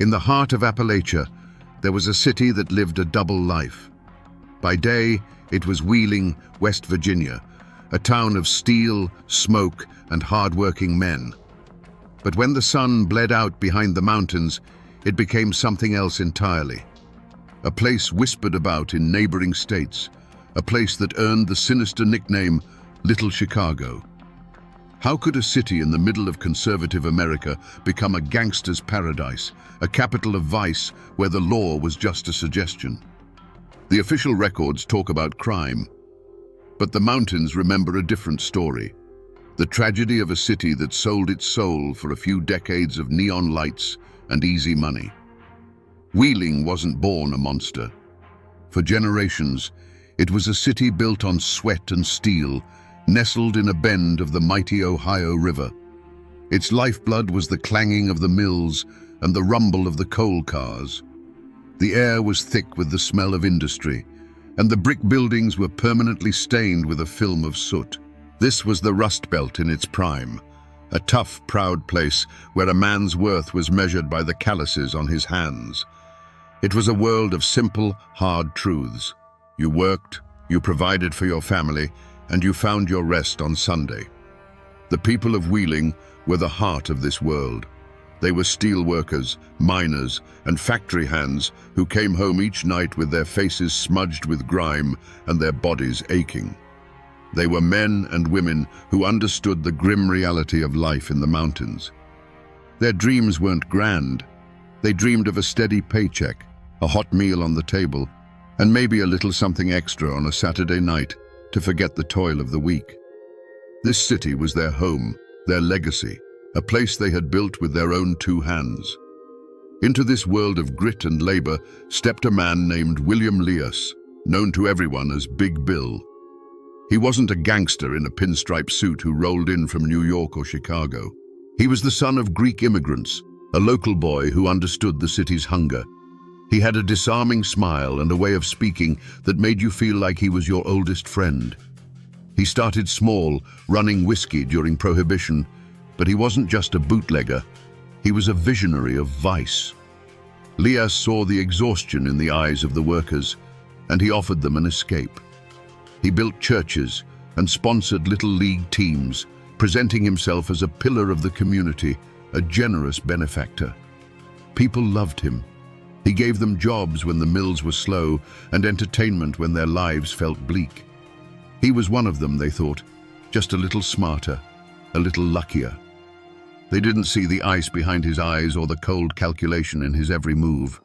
In the heart of Appalachia, there was a city that lived a double life. By day, it was Wheeling, West Virginia, a town of steel, smoke, and hard-working men. But when the sun bled out behind the mountains, it became something else entirely. A place whispered about in neighboring states, a place that earned the sinister nickname Little Chicago. How could a city in the middle of conservative America become a gangster's paradise, a capital of vice where the law was just a suggestion? The official records talk about crime, but the mountains remember a different story. The tragedy of a city that sold its soul for a few decades of neon lights and easy money. Wheeling wasn't born a monster. For generations, it was a city built on sweat and steel, nestled in a bend of the mighty Ohio River. Its lifeblood was the clanging of the mills and the rumble of the coal cars. The air was thick with the smell of industry, and the brick buildings were permanently stained with a film of soot. This was the Rust Belt in its prime, a tough, proud place where a man's worth was measured by the calluses on his hands. It was a world of simple, hard truths. You worked, you provided for your family, and you found your rest on Sunday. The people of Wheeling were the heart of this world. They were steel workers, miners, and factory hands who came home each night with their faces smudged with grime and their bodies aching. They were men and women who understood the grim reality of life in the mountains. Their dreams weren't grand. They dreamed of a steady paycheck, a hot meal on the table, and maybe a little something extra on a Saturday night to forget the toil of the week. This city was their home, their legacy, a place they had built with their own two hands. Into this world of grit and labor stepped a man named William Leas, known to everyone as Big Bill. He wasn't a gangster in a pinstripe suit who rolled in from New York or Chicago. He was the son of Greek immigrants, a local boy who understood the city's hunger. He had a disarming smile and a way of speaking that made you feel like he was your oldest friend. He started small, running whiskey during Prohibition, but he wasn't just a bootlegger. He was a visionary of vice. Leas saw the exhaustion in the eyes of the workers, and he offered them an escape. He built churches and sponsored little league teams, presenting himself as a pillar of the community, a generous benefactor. People loved him. He gave them jobs when the mills were slow and entertainment when their lives felt bleak. He was one of them, they thought, just a little smarter, a little luckier. They didn't see the ice behind his eyes or the cold calculation in his every move.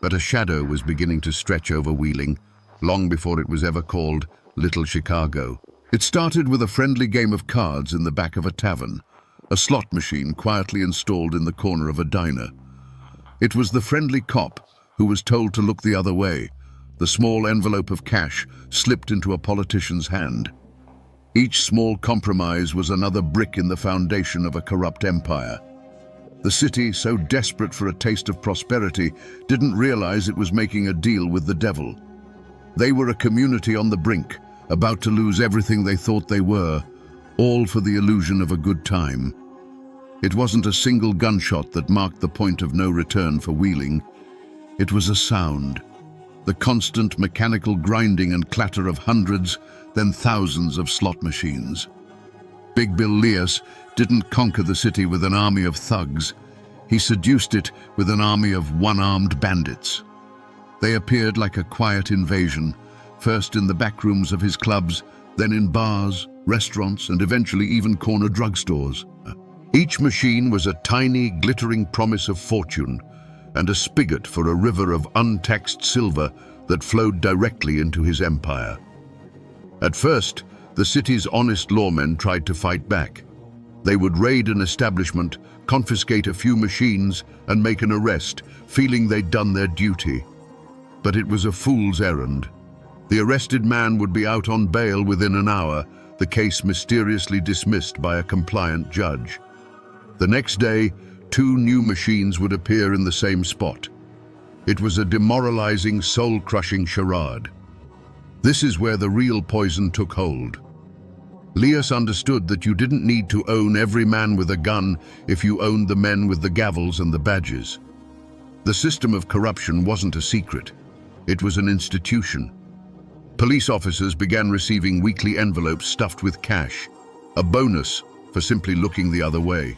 But a shadow was beginning to stretch over Wheeling, long before it was ever called Little Chicago. It started with a friendly game of cards in the back of a tavern, a slot machine quietly installed in the corner of a diner. It was the friendly cop who was told to look the other way. The small envelope of cash slipped into a politician's hand. Each small compromise was another brick in the foundation of a corrupt empire. The city, so desperate for a taste of prosperity, didn't realize it was making a deal with the devil. They were a community on the brink, about to lose everything they thought they were, all for the illusion of a good time. It wasn't a single gunshot that marked the point of no return for Wheeling. It was a sound, the constant mechanical grinding and clatter of hundreds, then thousands of slot machines. Big Bill Leas didn't conquer the city with an army of thugs. He seduced it with an army of one-armed bandits. They appeared like a quiet invasion, first in the back rooms of his clubs, then in bars, restaurants, and eventually even corner drugstores. Each machine was a tiny, glittering promise of fortune, and a spigot for a river of untaxed silver that flowed directly into his empire. At first, the city's honest lawmen tried to fight back. They would raid an establishment, confiscate a few machines, and make an arrest, feeling they'd done their duty. But it was a fool's errand. The arrested man would be out on bail within an hour, the case mysteriously dismissed by a compliant judge. The next day, 2 new machines would appear in the same spot. It was a demoralizing, soul-crushing charade. This is where the real poison took hold. Leas understood that you didn't need to own every man with a gun if you owned the men with the gavels and the badges. The system of corruption wasn't a secret. It was an institution. Police officers began receiving weekly envelopes stuffed with cash, a bonus for simply looking the other way.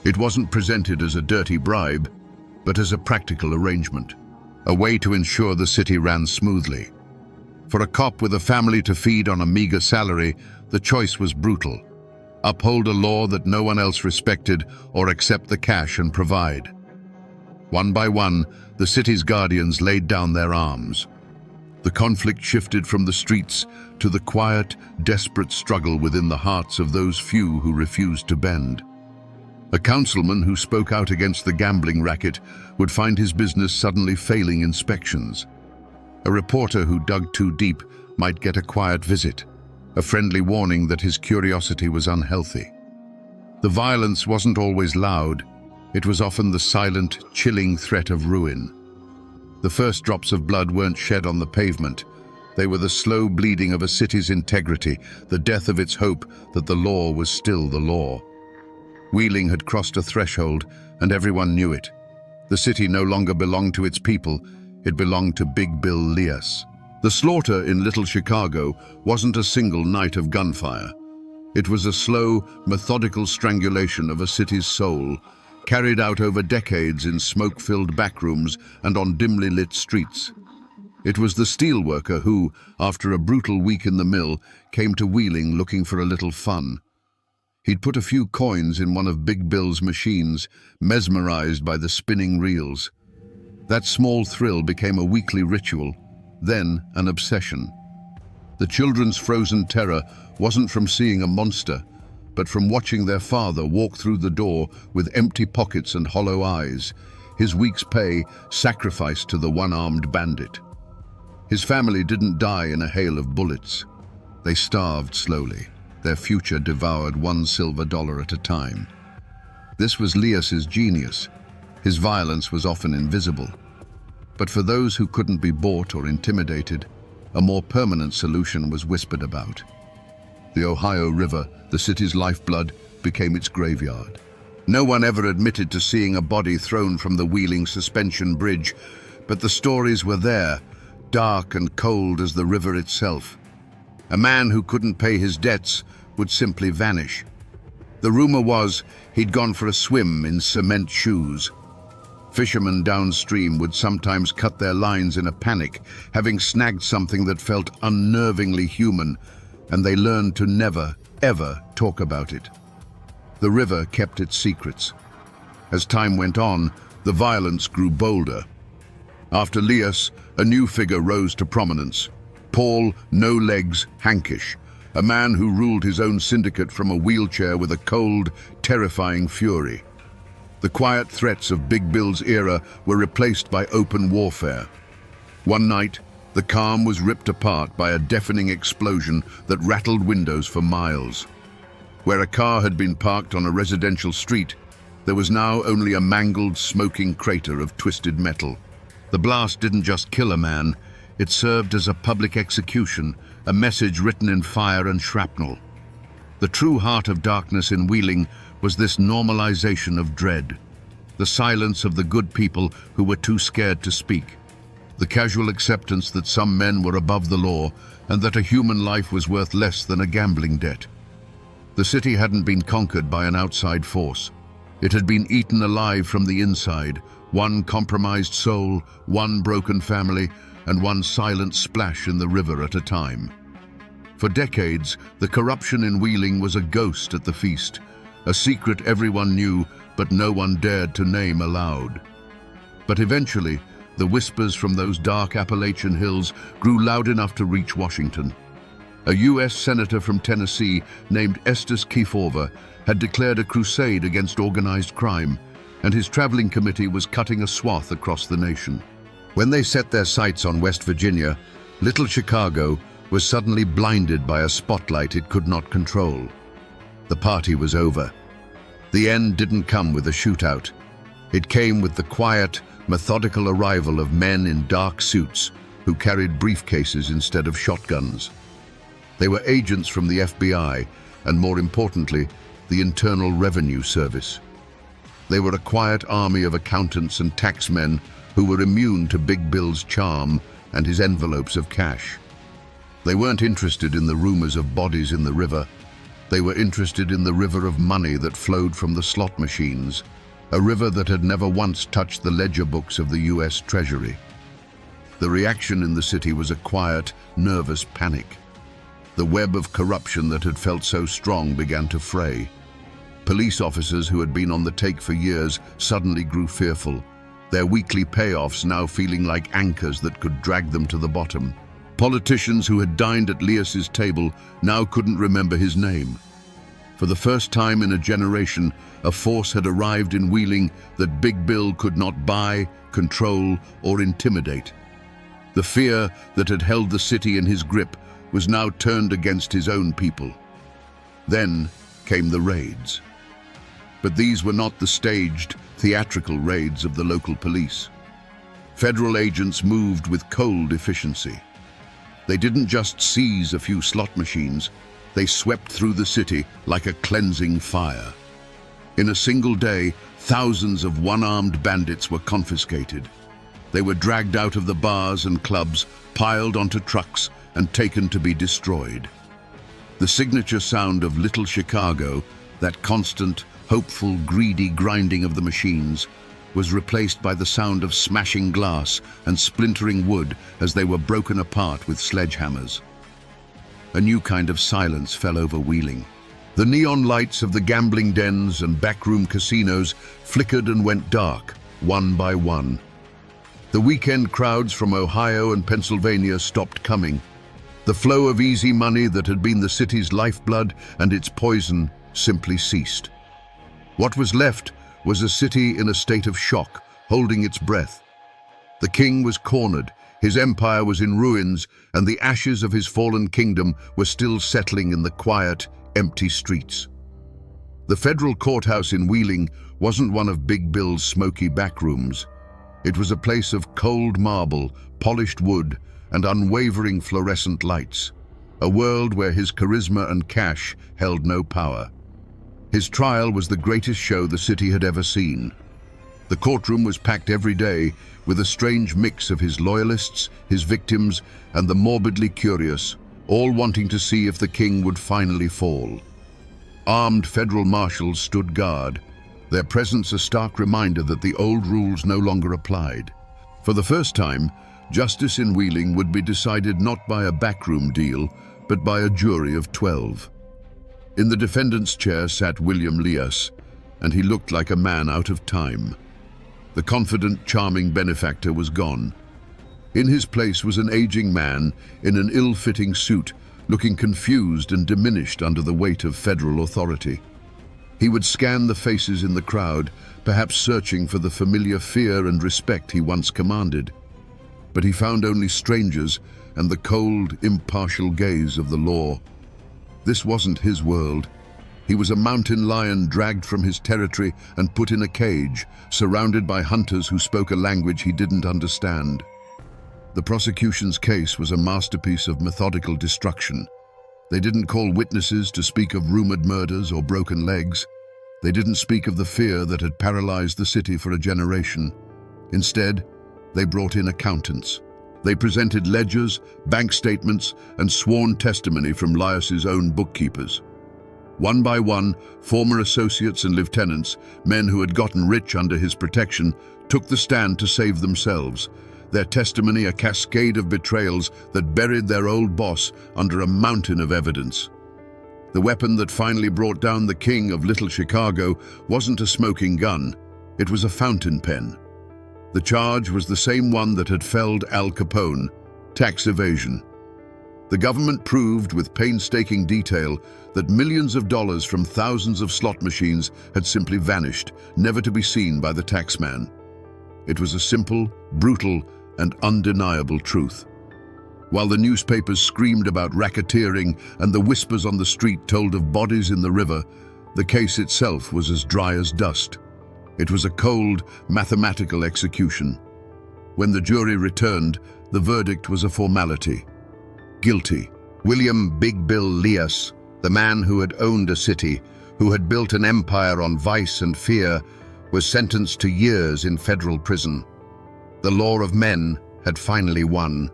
It wasn't presented as a dirty bribe, but as a practical arrangement, a way to ensure the city ran smoothly. For a cop with a family to feed on a meager salary, the choice was brutal. Uphold a law that no one else respected, or accept the cash and provide. One by one, the city's guardians laid down their arms. The conflict shifted from the streets to the quiet, desperate struggle within the hearts of those few who refused to bend. A councilman who spoke out against the gambling racket would find his business suddenly failing inspections. A reporter who dug too deep might get a quiet visit, a friendly warning that his curiosity was unhealthy. The violence wasn't always loud. It was often the silent, chilling threat of ruin. The first drops of blood weren't shed on the pavement. They were the slow bleeding of a city's integrity, the death of its hope that the law was still the law. Wheeling had crossed a threshold, and everyone knew it. The city no longer belonged to its people. It belonged to Big Bill Lias. The slaughter in Little Chicago wasn't a single night of gunfire. It was a slow, methodical strangulation of a city's soul, carried out over decades in smoke-filled backrooms and on dimly lit streets. It was the steelworker who, after a brutal week in the mill, came to Wheeling looking for a little fun. He'd put a few coins in one of Big Bill's machines, mesmerized by the spinning reels. That small thrill became a weekly ritual, then an obsession. The children's frozen terror wasn't from seeing a monster, but from watching their father walk through the door with empty pockets and hollow eyes, his week's pay sacrificed to the one-armed bandit. His family didn't die in a hail of bullets. They starved slowly, their future devoured $1 silver at a time. This was Lias's genius. His violence was often invisible. But for those who couldn't be bought or intimidated, a more permanent solution was whispered about. The Ohio River, the city's lifeblood, became its graveyard. No one ever admitted to seeing a body thrown from the Wheeling suspension bridge, but the stories were there, dark and cold as the river itself. A man who couldn't pay his debts would simply vanish. The rumor was he'd gone for a swim in cement shoes. Fishermen downstream would sometimes cut their lines in a panic, having snagged something that felt unnervingly human, and they learned to never, ever talk about it. The river kept its secrets. As time went on, the violence grew bolder. After Lias, a new figure rose to prominence. Paul No Legs Hankish, a man who ruled his own syndicate from a wheelchair with a cold, terrifying fury. The quiet threats of Big Bill's era were replaced by open warfare. One night, the calm was ripped apart by a deafening explosion that rattled windows for miles. Where a car had been parked on a residential street, there was now only a mangled, smoking crater of twisted metal. The blast didn't just kill a man, it served as a public execution, a message written in fire and shrapnel. The true heart of darkness in Wheeling was this normalization of dread, the silence of the good people who were too scared to speak, the casual acceptance that some men were above the law and that a human life was worth less than a gambling debt. The city hadn't been conquered by an outside force. It had been eaten alive from the inside, one compromised soul, one broken family, and one silent splash in the river at a time. For decades, the corruption in Wheeling was a ghost at the feast, a secret everyone knew but no one dared to name aloud. But eventually, the whispers from those dark Appalachian hills grew loud enough to reach Washington. A U.S. senator from Tennessee named Estes Kefauver had declared a crusade against organized crime, and his traveling committee was cutting a swath across the nation. When they set their sights on West Virginia, Little Chicago was suddenly blinded by a spotlight it could not control. The party was over. The end didn't come with a shootout. It came with the quiet, methodical arrival of men in dark suits who carried briefcases instead of shotguns. They were agents from the FBI and, more importantly, the Internal Revenue Service. They were a quiet army of accountants and taxmen who were immune to Big Bill's charm and his envelopes of cash. They weren't interested in the rumors of bodies in the river. They were interested in the river of money that flowed from the slot machines, a river that had never once touched the ledger books of the US Treasury. The reaction in the city was a quiet, nervous panic. The web of corruption that had felt so strong began to fray. Police officers who had been on the take for years suddenly grew fearful, their weekly payoffs now feeling like anchors that could drag them to the bottom. Politicians who had dined at Lias's table now couldn't remember his name. For the first time in a generation, a force had arrived in Wheeling that Big Bill could not buy, control, or intimidate. The fear that had held the city in his grip was now turned against his own people. Then came the raids. But these were not the staged, theatrical raids of the local police. Federal agents moved with cold efficiency. They didn't just seize a few slot machines, they swept through the city like a cleansing fire. In a single day, thousands of one-armed bandits were confiscated. They were dragged out of the bars and clubs, piled onto trucks, and taken to be destroyed. The signature sound of Little Chicago, that constant, hopeful, greedy grinding of the machines, was replaced by the sound of smashing glass and splintering wood as they were broken apart with sledgehammers. A new kind of silence fell over Wheeling. The neon lights of the gambling dens and backroom casinos flickered and went dark, one by one. The weekend crowds from Ohio and Pennsylvania stopped coming. The flow of easy money that had been the city's lifeblood and its poison simply ceased. What was left was a city in a state of shock, holding its breath. The king was cornered, his empire was in ruins, and the ashes of his fallen kingdom were still settling in the quiet, empty streets. The federal courthouse in Wheeling wasn't one of Big Bill's smoky backrooms. It was a place of cold marble, polished wood, and unwavering fluorescent lights, a world where his charisma and cash held no power. His trial was the greatest show the city had ever seen. The courtroom was packed every day with a strange mix of his loyalists, his victims, and the morbidly curious, all wanting to see if the king would finally fall. Armed federal marshals stood guard, their presence a stark reminder that the old rules no longer applied. For the first time, justice in Wheeling would be decided not by a backroom deal, but by a jury of 12. In the defendant's chair sat William Lias, and he looked like a man out of time. The confident, charming benefactor was gone. In his place was an aging man in an ill-fitting suit, looking confused and diminished under the weight of federal authority. He would scan the faces in the crowd, perhaps searching for the familiar fear and respect he once commanded. But he found only strangers and the cold, impartial gaze of the law. This wasn't his world. He was a mountain lion dragged from his territory and put in a cage, surrounded by hunters who spoke a language he didn't understand. The prosecution's case was a masterpiece of methodical destruction. They didn't call witnesses to speak of rumored murders or broken legs. They didn't speak of the fear that had paralyzed the city for a generation. Instead, they brought in accountants. They presented ledgers, bank statements, and sworn testimony from Lias's own bookkeepers. One by one, former associates and lieutenants, men who had gotten rich under his protection, took the stand to save themselves, their testimony a cascade of betrayals that buried their old boss under a mountain of evidence. The weapon that finally brought down the king of Little Chicago wasn't a smoking gun, it was a fountain pen. The charge was the same one that had felled Al Capone, tax evasion. The government proved with painstaking detail that millions of dollars from thousands of slot machines had simply vanished, never to be seen by the taxman. It was a simple, brutal, and undeniable truth. While the newspapers screamed about racketeering and the whispers on the street told of bodies in the river, the case itself was as dry as dust. It was a cold, mathematical execution. When the jury returned, the verdict was a formality. Guilty. William Big Bill Lias, the man who had owned a city, who had built an empire on vice and fear, was sentenced to years in federal prison. The law of men had finally won.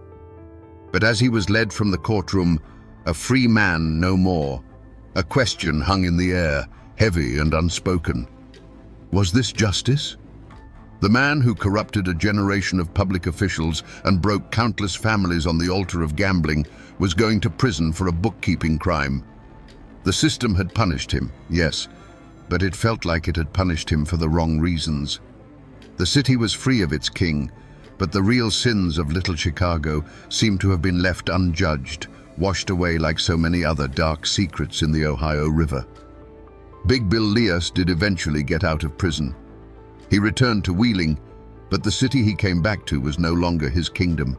But as he was led from the courtroom, a free man no more, a question hung in the air, heavy and unspoken. Was this justice? The man who corrupted a generation of public officials and broke countless families on the altar of gambling was going to prison for a bookkeeping crime. The system had punished him, yes, but it felt like it had punished him for the wrong reasons. The city was free of its king, but the real sins of Little Chicago seemed to have been left unjudged, washed away like so many other dark secrets in the Ohio River. Big Bill Leas did eventually get out of prison. He returned to Wheeling, but the city he came back to was no longer his kingdom.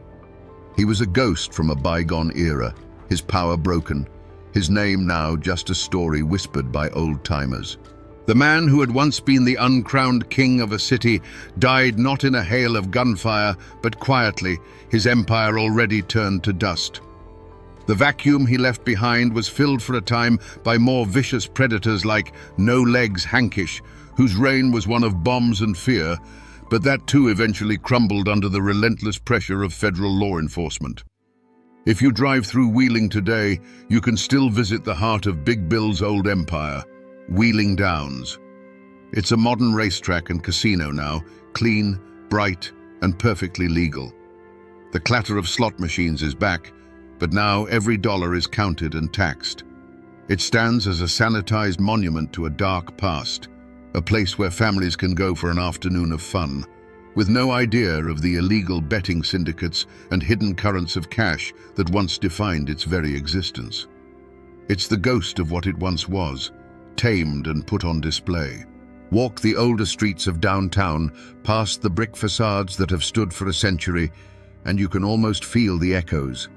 He was a ghost from a bygone era, his power broken, his name now just a story whispered by old-timers. The man who had once been the uncrowned king of a city died not in a hail of gunfire, but quietly, his empire already turned to dust. The vacuum he left behind was filled for a time by more vicious predators like No Legs Hankish, whose reign was one of bombs and fear, but that too eventually crumbled under the relentless pressure of federal law enforcement. If you drive through Wheeling today, you can still visit the heart of Big Bill's old empire, Wheeling Downs. It's a modern racetrack and casino now, clean, bright, and perfectly legal. The clatter of slot machines is back, but now every dollar is counted and taxed. It stands as a sanitized monument to a dark past, a place where families can go for an afternoon of fun, with no idea of the illegal betting syndicates and hidden currents of cash that once defined its very existence. It's the ghost of what it once was, tamed and put on display. Walk the older streets of downtown, past the brick facades that have stood for a century, and you can almost feel the echoes.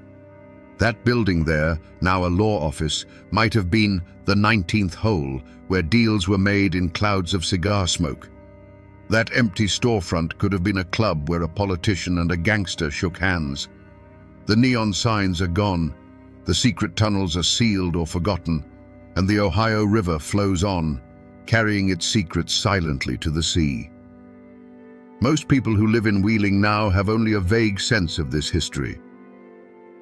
That building there, now a law office, might have been the 19th hole, where deals were made in clouds of cigar smoke. That empty storefront could have been a club where a politician and a gangster shook hands. The neon signs are gone, the secret tunnels are sealed or forgotten, and the Ohio River flows on, carrying its secrets silently to the sea. Most people who live in Wheeling now have only a vague sense of this history.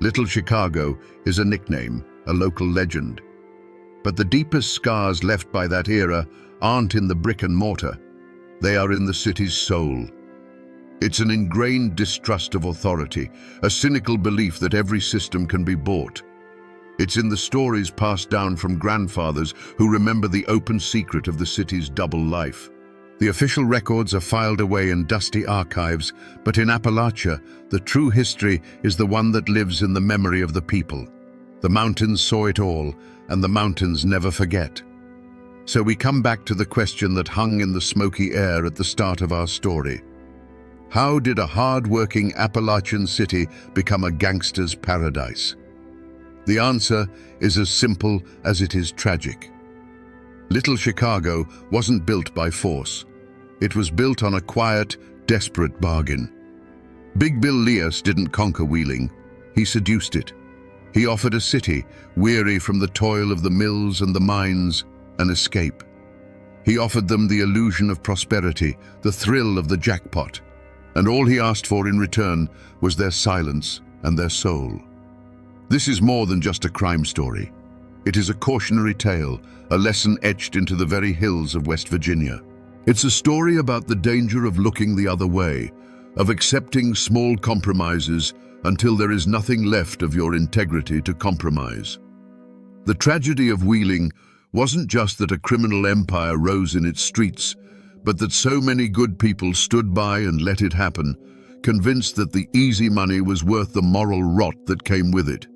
Little Chicago is a nickname, a local legend. But the deepest scars left by that era aren't in the brick and mortar. They are in the city's soul. It's an ingrained distrust of authority, a cynical belief that every system can be bought. It's in the stories passed down from grandfathers who remember the open secret of the city's double life. The official records are filed away in dusty archives, but in Appalachia, the true history is the one that lives in the memory of the people. The mountains saw it all, and the mountains never forget. So we come back to the question that hung in the smoky air at the start of our story. How did a hard-working Appalachian city become a gangster's paradise? The answer is as simple as it is tragic. Little Chicago wasn't built by force. It was built on a quiet, desperate bargain. Big Bill Leas didn't conquer Wheeling. He seduced it. He offered a city, weary from the toil of the mills and the mines, an escape. He offered them the illusion of prosperity, the thrill of the jackpot, and all he asked for in return was their silence and their soul. This is more than just a crime story. It is a cautionary tale, a lesson etched into the very hills of West Virginia. It's a story about the danger of looking the other way, of accepting small compromises until there is nothing left of your integrity to compromise. The tragedy of Wheeling wasn't just that a criminal empire rose in its streets, but that so many good people stood by and let it happen, convinced that the easy money was worth the moral rot that came with it.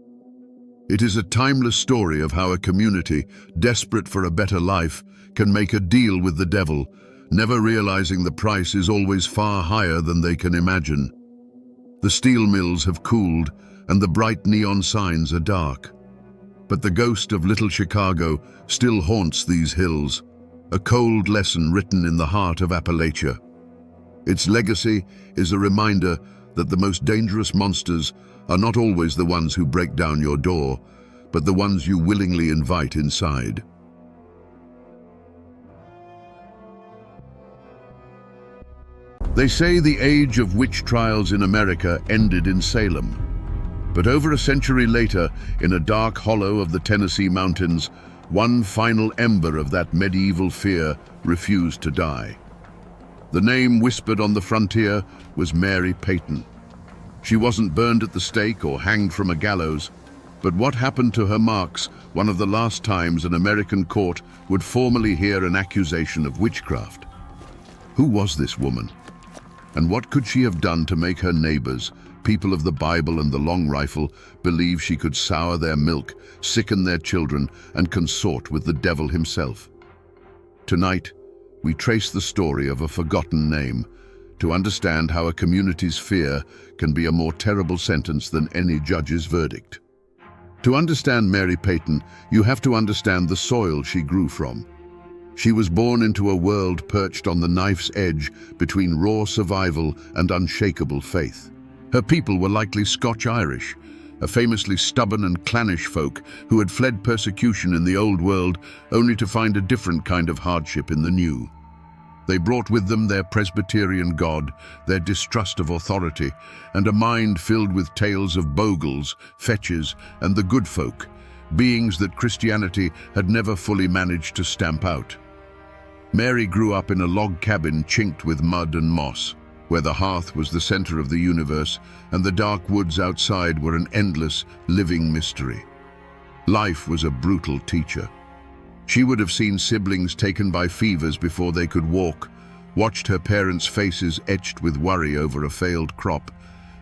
It is a timeless story of how a community, desperate for a better life, can make a deal with the devil, never realizing the price is always far higher than they can imagine. The steel mills have cooled, and the bright neon signs are dark. But the ghost of Little Chicago still haunts these hills, a cold lesson written in the heart of Appalachia. Its legacy is a reminder that the most dangerous monsters are not always the ones who break down your door, but the ones you willingly invite inside. They say the age of witch trials in America ended in Salem. But over a century later, in a dark hollow of the Tennessee mountains, one final ember of that medieval fear refused to die. The name whispered on the frontier was Mary Peyton. She wasn't burned at the stake or hanged from a gallows, but what happened to her marks one of the last times an American court would formally hear an accusation of witchcraft. Who was this woman? And what could she have done to make her neighbors, people of the Bible and the long rifle, believe she could sour their milk, sicken their children, and consort with the devil himself? Tonight, we trace the story of a forgotten name to understand how a community's fear can be a more terrible sentence than any judge's verdict. To understand Mary Peyton, you have to understand the soil she grew from. She was born into a world perched on the knife's edge between raw survival and unshakable faith. Her people were likely Scotch-Irish, a famously stubborn and clannish folk who had fled persecution in the old world only to find a different kind of hardship in the new. They brought with them their Presbyterian God, their distrust of authority, and a mind filled with tales of bogles, fetches, and the good folk, beings that Christianity had never fully managed to stamp out. Mary grew up in a log cabin chinked with mud and moss, where the hearth was the center of the universe and the dark woods outside were an endless, living mystery. Life was a brutal teacher. She would have seen siblings taken by fevers before they could walk, watched her parents' faces etched with worry over a failed crop,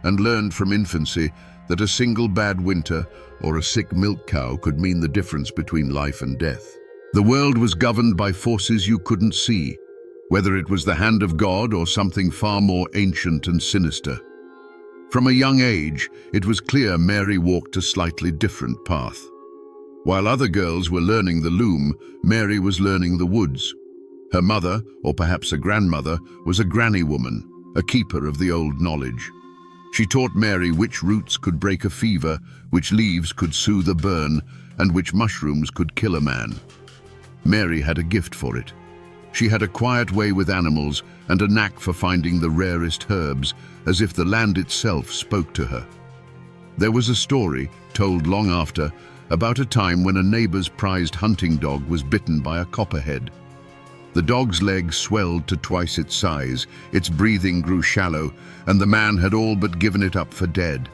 and learned from infancy that a single bad winter or a sick milk cow could mean the difference between life and death. The world was governed by forces you couldn't see, whether it was the hand of God or something far more ancient and sinister. From a young age, it was clear Mary walked a slightly different path. While other girls were learning the loom, Mary was learning the woods. Her mother, or perhaps a grandmother, was a granny woman, a keeper of the old knowledge. She taught Mary which roots could break a fever, which leaves could soothe a burn, and which mushrooms could kill a man. Mary had a gift for it. She had a quiet way with animals and a knack for finding the rarest herbs, as if the land itself spoke to her. There was a story, told long after, about a time when a neighbor's prized hunting dog was bitten by a copperhead. The dog's legs swelled to twice its size, its breathing grew shallow, and the man had all but given it up for dead.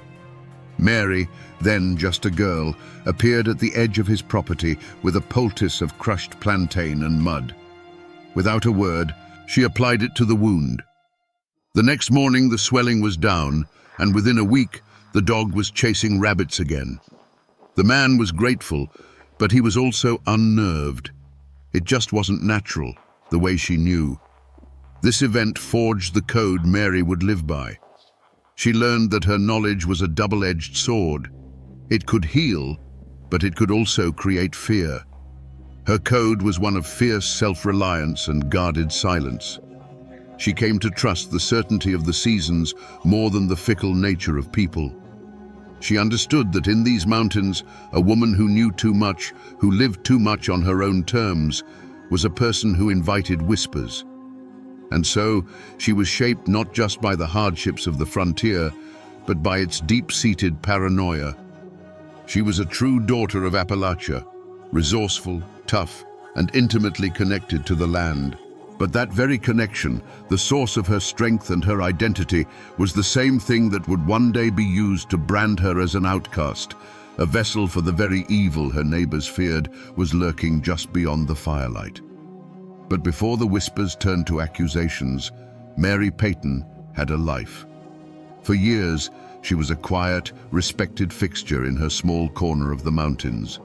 Mary, then just a girl, appeared at the edge of his property with a poultice of crushed plantain and mud. Without a word, she applied it to the wound. The next morning the swelling was down, and within a week the dog was chasing rabbits again. The man was grateful, but he was also unnerved. It just wasn't natural, the way she knew. This event forged the code Mary would live by. She learned that her knowledge was a double-edged sword. It could heal, but it could also create fear. Her code was one of fierce self-reliance and guarded silence. She came to trust the certainty of the seasons more than the fickle nature of people. She understood that in these mountains, a woman who knew too much, who lived too much on her own terms, was a person who invited whispers. And so, she was shaped not just by the hardships of the frontier, but by its deep-seated paranoia. She was a true daughter of Appalachia, resourceful, tough, and intimately connected to the land. But that very connection, the source of her strength and her identity, was the same thing that would one day be used to brand her as an outcast, a vessel for the very evil her neighbors feared was lurking just beyond the firelight. But before the whispers turned to accusations, Mary Peyton had a life. For years, she was a quiet, respected fixture in her small corner of the mountains.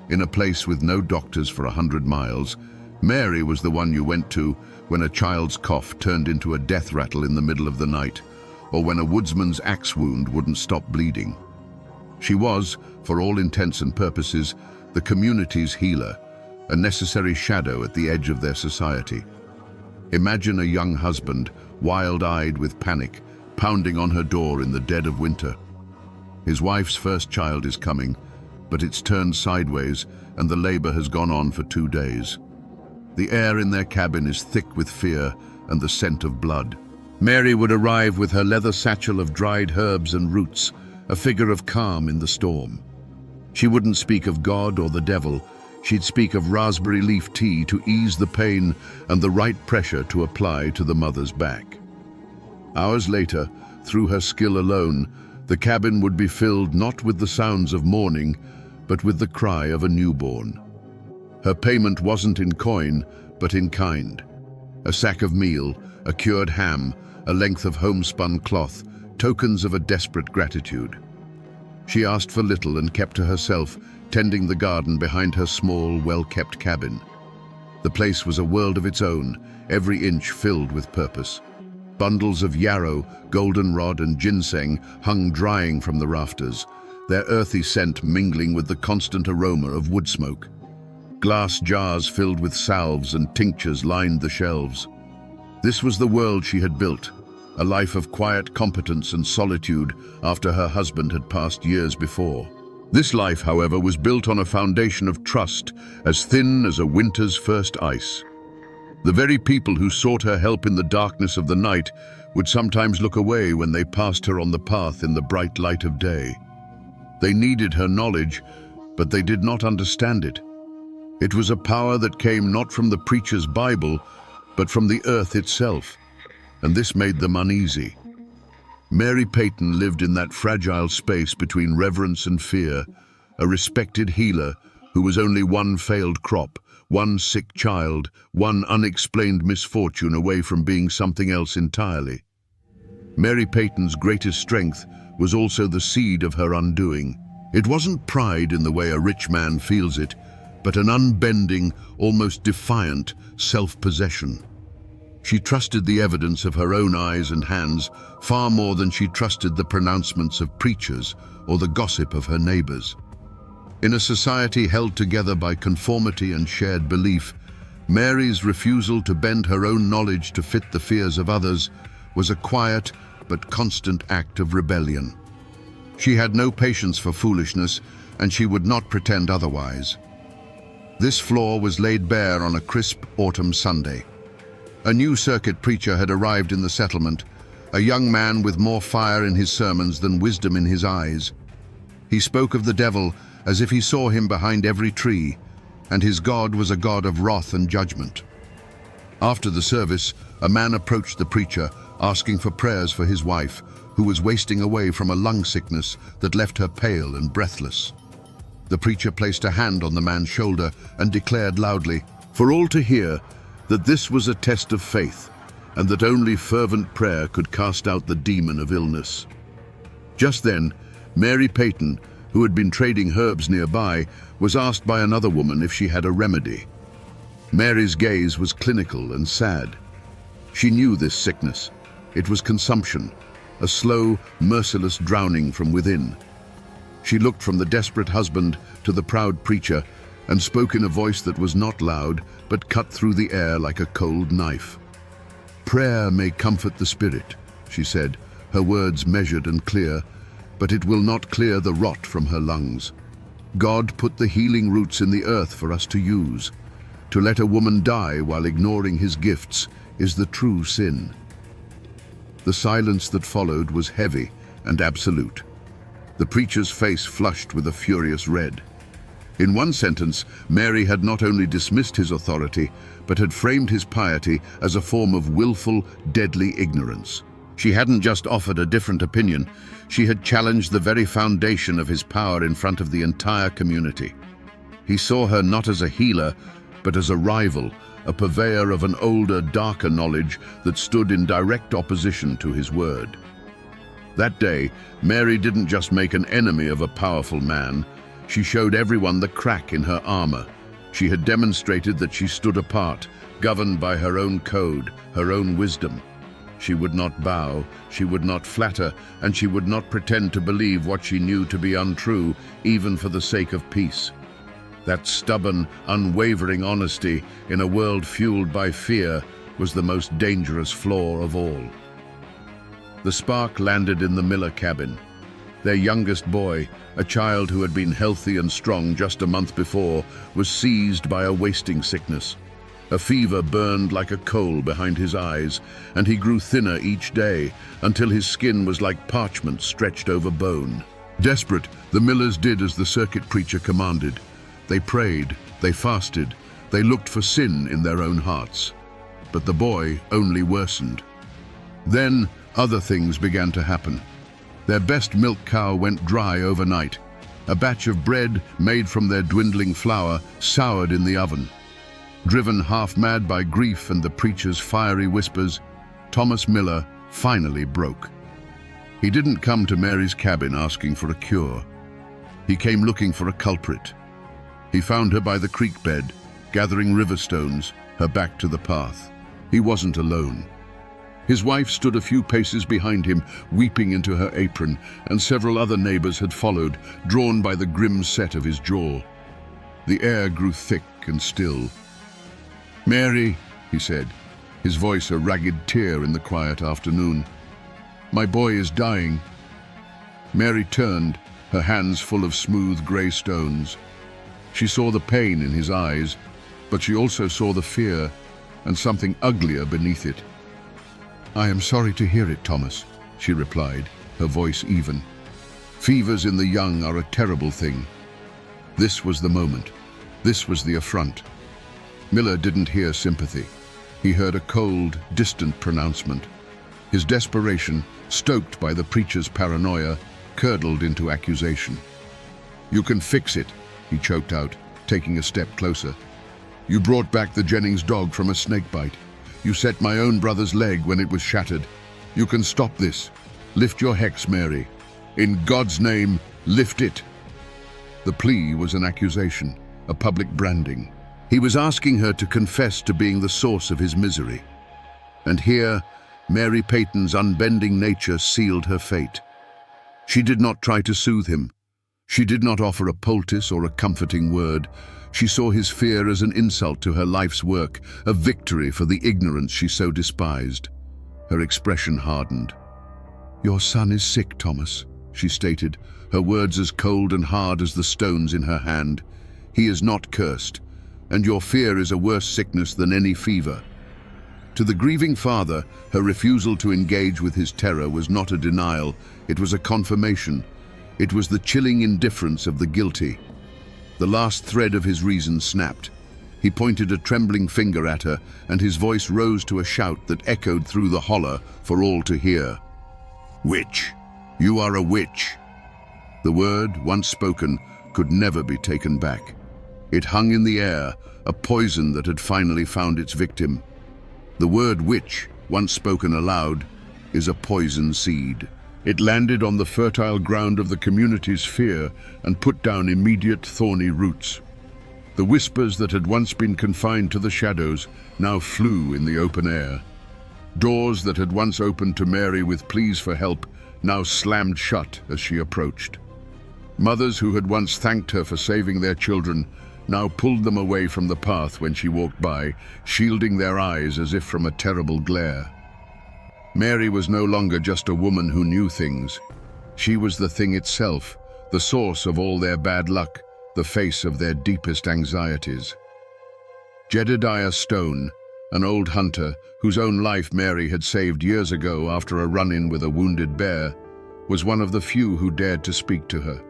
In a place with no doctors for 100 miles, Mary was the one you went to when a child's cough turned into a death rattle in the middle of the night, or when a woodsman's axe wound wouldn't stop bleeding. She was, for all intents and purposes, the community's healer, a necessary shadow at the edge of their society. Imagine a young husband, wild-eyed with panic, pounding on her door in the dead of winter. His wife's first child is coming, but it's turned sideways and the labor has gone on for 2 days. The air in their cabin is thick with fear and the scent of blood. Mary would arrive with her leather satchel of dried herbs and roots, a figure of calm in the storm. She wouldn't speak of God or the devil. She'd speak of raspberry leaf tea to ease the pain and the right pressure to apply to the mother's back. Hours later, through her skill alone, the cabin would be filled not with the sounds of mourning, but with the cry of a newborn. Her payment wasn't in coin, but in kind. A sack of meal, a cured ham, a length of homespun cloth, tokens of a desperate gratitude. She asked for little and kept to herself, tending the garden behind her small, well-kept cabin. The place was a world of its own, every inch filled with purpose. Bundles of yarrow, goldenrod, and ginseng hung drying from the rafters, their earthy scent mingling with the constant aroma of wood smoke. Glass jars filled with salves and tinctures lined the shelves. This was the world she had built, a life of quiet competence and solitude after her husband had passed years before. This life, however, was built on a foundation of trust as thin as a winter's first ice. The very people who sought her help in the darkness of the night would sometimes look away when they passed her on the path in the bright light of day. They needed her knowledge, but they did not understand it. It was a power that came not from the preacher's Bible, but from the earth itself, and this made them uneasy. Mary Peyton lived in that fragile space between reverence and fear, a respected healer who was only one failed crop, one sick child, one unexplained misfortune away from being something else entirely. Mary Peyton's greatest strength was also the seed of her undoing. It wasn't pride in the way a rich man feels it, but an unbending, almost defiant self-possession. She trusted the evidence of her own eyes and hands far more than she trusted the pronouncements of preachers or the gossip of her neighbors. In a society held together by conformity and shared belief, Mary's refusal to bend her own knowledge to fit the fears of others was a quiet but constant act of rebellion. She had no patience for foolishness, and she would not pretend otherwise. This flaw was laid bare on a crisp autumn Sunday. A new circuit preacher had arrived in the settlement, a young man with more fire in his sermons than wisdom in his eyes. He spoke of the devil as if he saw him behind every tree, and his God was a God of wrath and judgment. After the service, a man approached the preacher, asking for prayers for his wife, who was wasting away from a lung sickness that left her pale and breathless. The preacher placed a hand on the man's shoulder and declared loudly, for all to hear, that this was a test of faith, and that only fervent prayer could cast out the demon of illness. Just then, Mary Peyton, who had been trading herbs nearby, was asked by another woman if she had a remedy. Mary's gaze was clinical and sad. She knew this sickness. It was consumption, a slow, merciless drowning from within. She looked from the desperate husband to the proud preacher and spoke in a voice that was not loud, but cut through the air like a cold knife. "Prayer may comfort the spirit," she said, her words measured and clear, "but it will not clear the rot from her lungs. God put the healing roots in the earth for us to use. To let a woman die while ignoring his gifts is the true sin." The silence that followed was heavy and absolute. The preacher's face flushed with a furious red. In one sentence, Mary had not only dismissed his authority, but had framed his piety as a form of willful, deadly ignorance. She hadn't just offered a different opinion, she had challenged the very foundation of his power in front of the entire community. He saw her not as a healer, but as a rival, a purveyor of an older, darker knowledge that stood in direct opposition to his word. That day, Mary didn't just make an enemy of a powerful man, she showed everyone the crack in her armor. She had demonstrated that she stood apart, governed by her own code, her own wisdom. She would not bow, she would not flatter, and she would not pretend to believe what she knew to be untrue, even for the sake of peace. That stubborn, unwavering honesty in a world fueled by fear was the most dangerous flaw of all. The spark landed in the Miller cabin. Their youngest boy, a child who had been healthy and strong just a month before, was seized by a wasting sickness. A fever burned like a coal behind his eyes, and he grew thinner each day until his skin was like parchment stretched over bone. Desperate, the millers did as the circuit preacher commanded. They prayed, they fasted, they looked for sin in their own hearts. But the boy only worsened. Then other things began to happen. Their best milk cow went dry overnight. A batch of bread made from their dwindling flour soured in the oven. Driven half-mad by grief and the preacher's fiery whispers, Thomas Miller finally broke. He didn't come to Mary's cabin asking for a cure. He came looking for a culprit. He found her by the creek bed, gathering river stones, her back to the path. He wasn't alone. His wife stood a few paces behind him, weeping into her apron, and several other neighbors had followed, drawn by the grim set of his jaw. The air grew thick and still. "Mary," he said, his voice a ragged tear in the quiet afternoon. "My boy is dying." Mary turned, her hands full of smooth grey stones. She saw the pain in his eyes, but she also saw the fear and something uglier beneath it. "I am sorry to hear it, Thomas," she replied, her voice even. "Fevers in the young are a terrible thing." This was the moment. This was the affront. Miller didn't hear sympathy. He heard a cold, distant pronouncement. His desperation, stoked by the preacher's paranoia, curdled into accusation. "You can fix it," he choked out, taking a step closer. "You brought back the Jennings dog from a snake bite. You set my own brother's leg when it was shattered. You can stop this. Lift your hex, Mary. In God's name, lift it." The plea was an accusation, a public branding. He was asking her to confess to being the source of his misery. And here, Mary Peyton's unbending nature sealed her fate. She did not try to soothe him. She did not offer a poultice or a comforting word. She saw his fear as an insult to her life's work, a victory for the ignorance she so despised. Her expression hardened. "Your son is sick, Thomas," she stated, her words as cold and hard as the stones in her hand. "He is not cursed, and your fear is a worse sickness than any fever." To the grieving father, her refusal to engage with his terror was not a denial, it was a confirmation. It was the chilling indifference of the guilty. The last thread of his reason snapped. He pointed a trembling finger at her, and his voice rose to a shout that echoed through the holler for all to hear. "Witch! You are a witch!" The word, once spoken, could never be taken back. It hung in the air, a poison that had finally found its victim. The word witch, once spoken aloud, is a poison seed. It landed on the fertile ground of the community's fear and put down immediate thorny roots. The whispers that had once been confined to the shadows now flew in the open air. Doors that had once opened to Mary with pleas for help now slammed shut as she approached. Mothers who had once thanked her for saving their children now pulled them away from the path when she walked by, shielding their eyes as if from a terrible glare. Mary was no longer just a woman who knew things. She was the thing itself, the source of all their bad luck, the face of their deepest anxieties. Jedediah Stone, an old hunter whose own life Mary had saved years ago after a run-in with a wounded bear, was one of the few who dared to speak to her.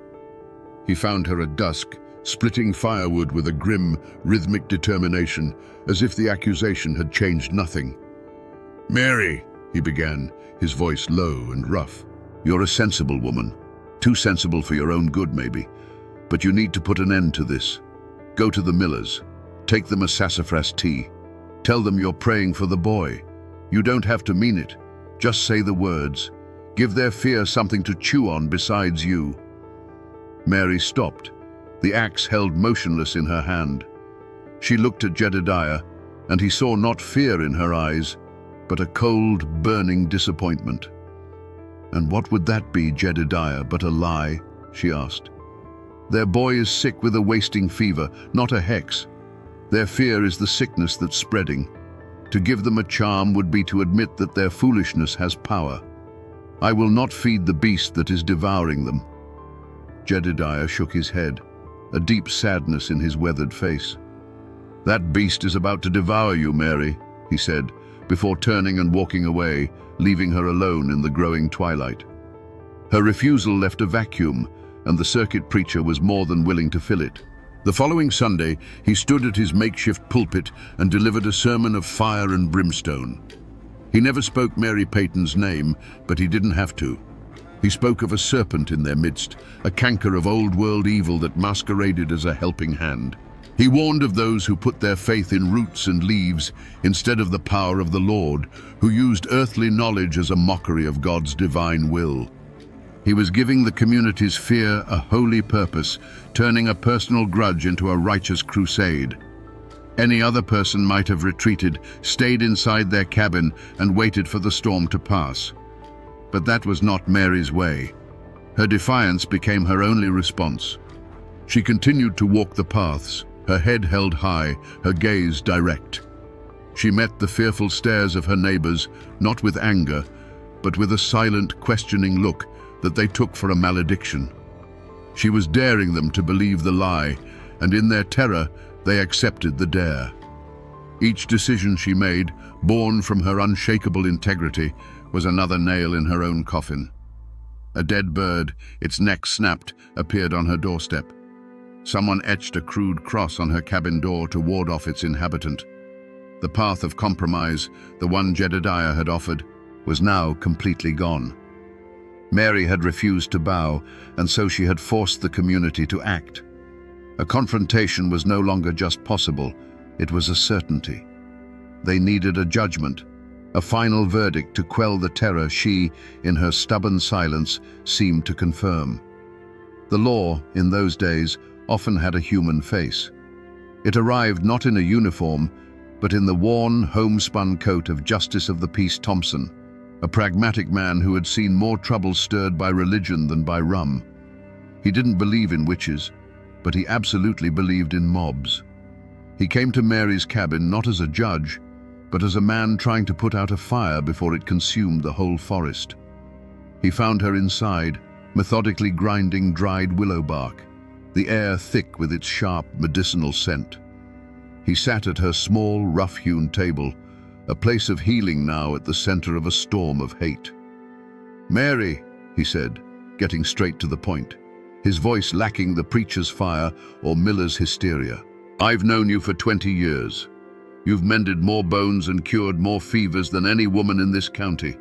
He found her at dusk, splitting firewood with a grim, rhythmic determination, as if the accusation had changed nothing. "Mary," he began, his voice low and rough, "you're a sensible woman. Too sensible for your own good, maybe. But you need to put an end to this. Go to the Millers. Take them a sassafras tea. Tell them you're praying for the boy. You don't have to mean it. Just say the words. Give their fear something to chew on besides you." Mary stopped, the axe held motionless in her hand. She looked at Jedediah, and he saw not fear in her eyes, but a cold, burning disappointment. "And what would that be, Jedediah, but a lie?" she asked. "Their boy is sick with a wasting fever, not a hex. Their fear is the sickness that's spreading. To give them a charm would be to admit that their foolishness has power. I will not feed the beast that is devouring them." Jedediah shook his head, a deep sadness in his weathered face. "That beast is about to devour you, Mary," he said, before turning and walking away, leaving her alone in the growing twilight. Her refusal left a vacuum, and the circuit preacher was more than willing to fill it. The following Sunday, he stood at his makeshift pulpit and delivered a sermon of fire and brimstone. He never spoke Mary Peyton's name, but he didn't have to. He spoke of a serpent in their midst, a canker of old-world evil that masqueraded as a helping hand. He warned of those who put their faith in roots and leaves instead of the power of the Lord, who used earthly knowledge as a mockery of God's divine will. He was giving the community's fear a holy purpose, turning a personal grudge into a righteous crusade. Any other person might have retreated, stayed inside their cabin, and waited for the storm to pass. But that was not Mary's way. Her defiance became her only response. She continued to walk the paths, her head held high, her gaze direct. She met the fearful stares of her neighbors, not with anger, but with a silent, questioning look that they took for a malediction. She was daring them to believe the lie, and in their terror, they accepted the dare. Each decision she made, born from her unshakable integrity, was another nail in her own coffin. A dead bird, its neck snapped, appeared on her doorstep. Someone etched a crude cross on her cabin door to ward off its inhabitant. The path of compromise, the one Jedediah had offered, was now completely gone. Mary had refused to bow, and so she had forced the community to act. A confrontation was no longer just possible, it was a certainty. They needed a judgment, a final verdict to quell the terror she, in her stubborn silence, seemed to confirm. The law, in those days, often had a human face. It arrived not in a uniform, but in the worn, homespun coat of Justice of the Peace Thompson, a pragmatic man who had seen more trouble stirred by religion than by rum. He didn't believe in witches, but he absolutely believed in mobs. He came to Mary's cabin not as a judge, but as a man trying to put out a fire before it consumed the whole forest. He found her inside, methodically grinding dried willow bark, the air thick with its sharp medicinal scent. He sat at her small, rough-hewn table, a place of healing now at the center of a storm of hate. "Mary," he said, getting straight to the point, his voice lacking the preacher's fire or Miller's hysteria. "I've known you for 20 years. You've mended more bones and cured more fevers than any woman in this county.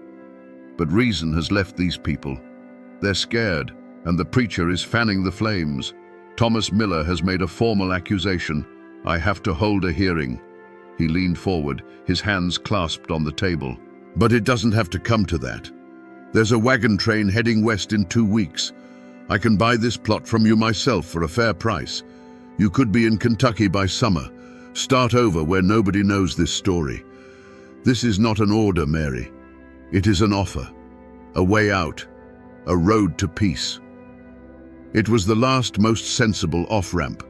But reason has left these people. They're scared, and the preacher is fanning the flames. Thomas Miller has made a formal accusation. I have to hold a hearing." He leaned forward, his hands clasped on the table. "But it doesn't have to come to that. There's a wagon train heading west in 2 weeks. I can buy this plot from you myself for a fair price. You could be in Kentucky by summer. Start over where nobody knows this story. This is not an order, Mary. It is an offer, a way out, a road to peace." It was the last most sensible off-ramp.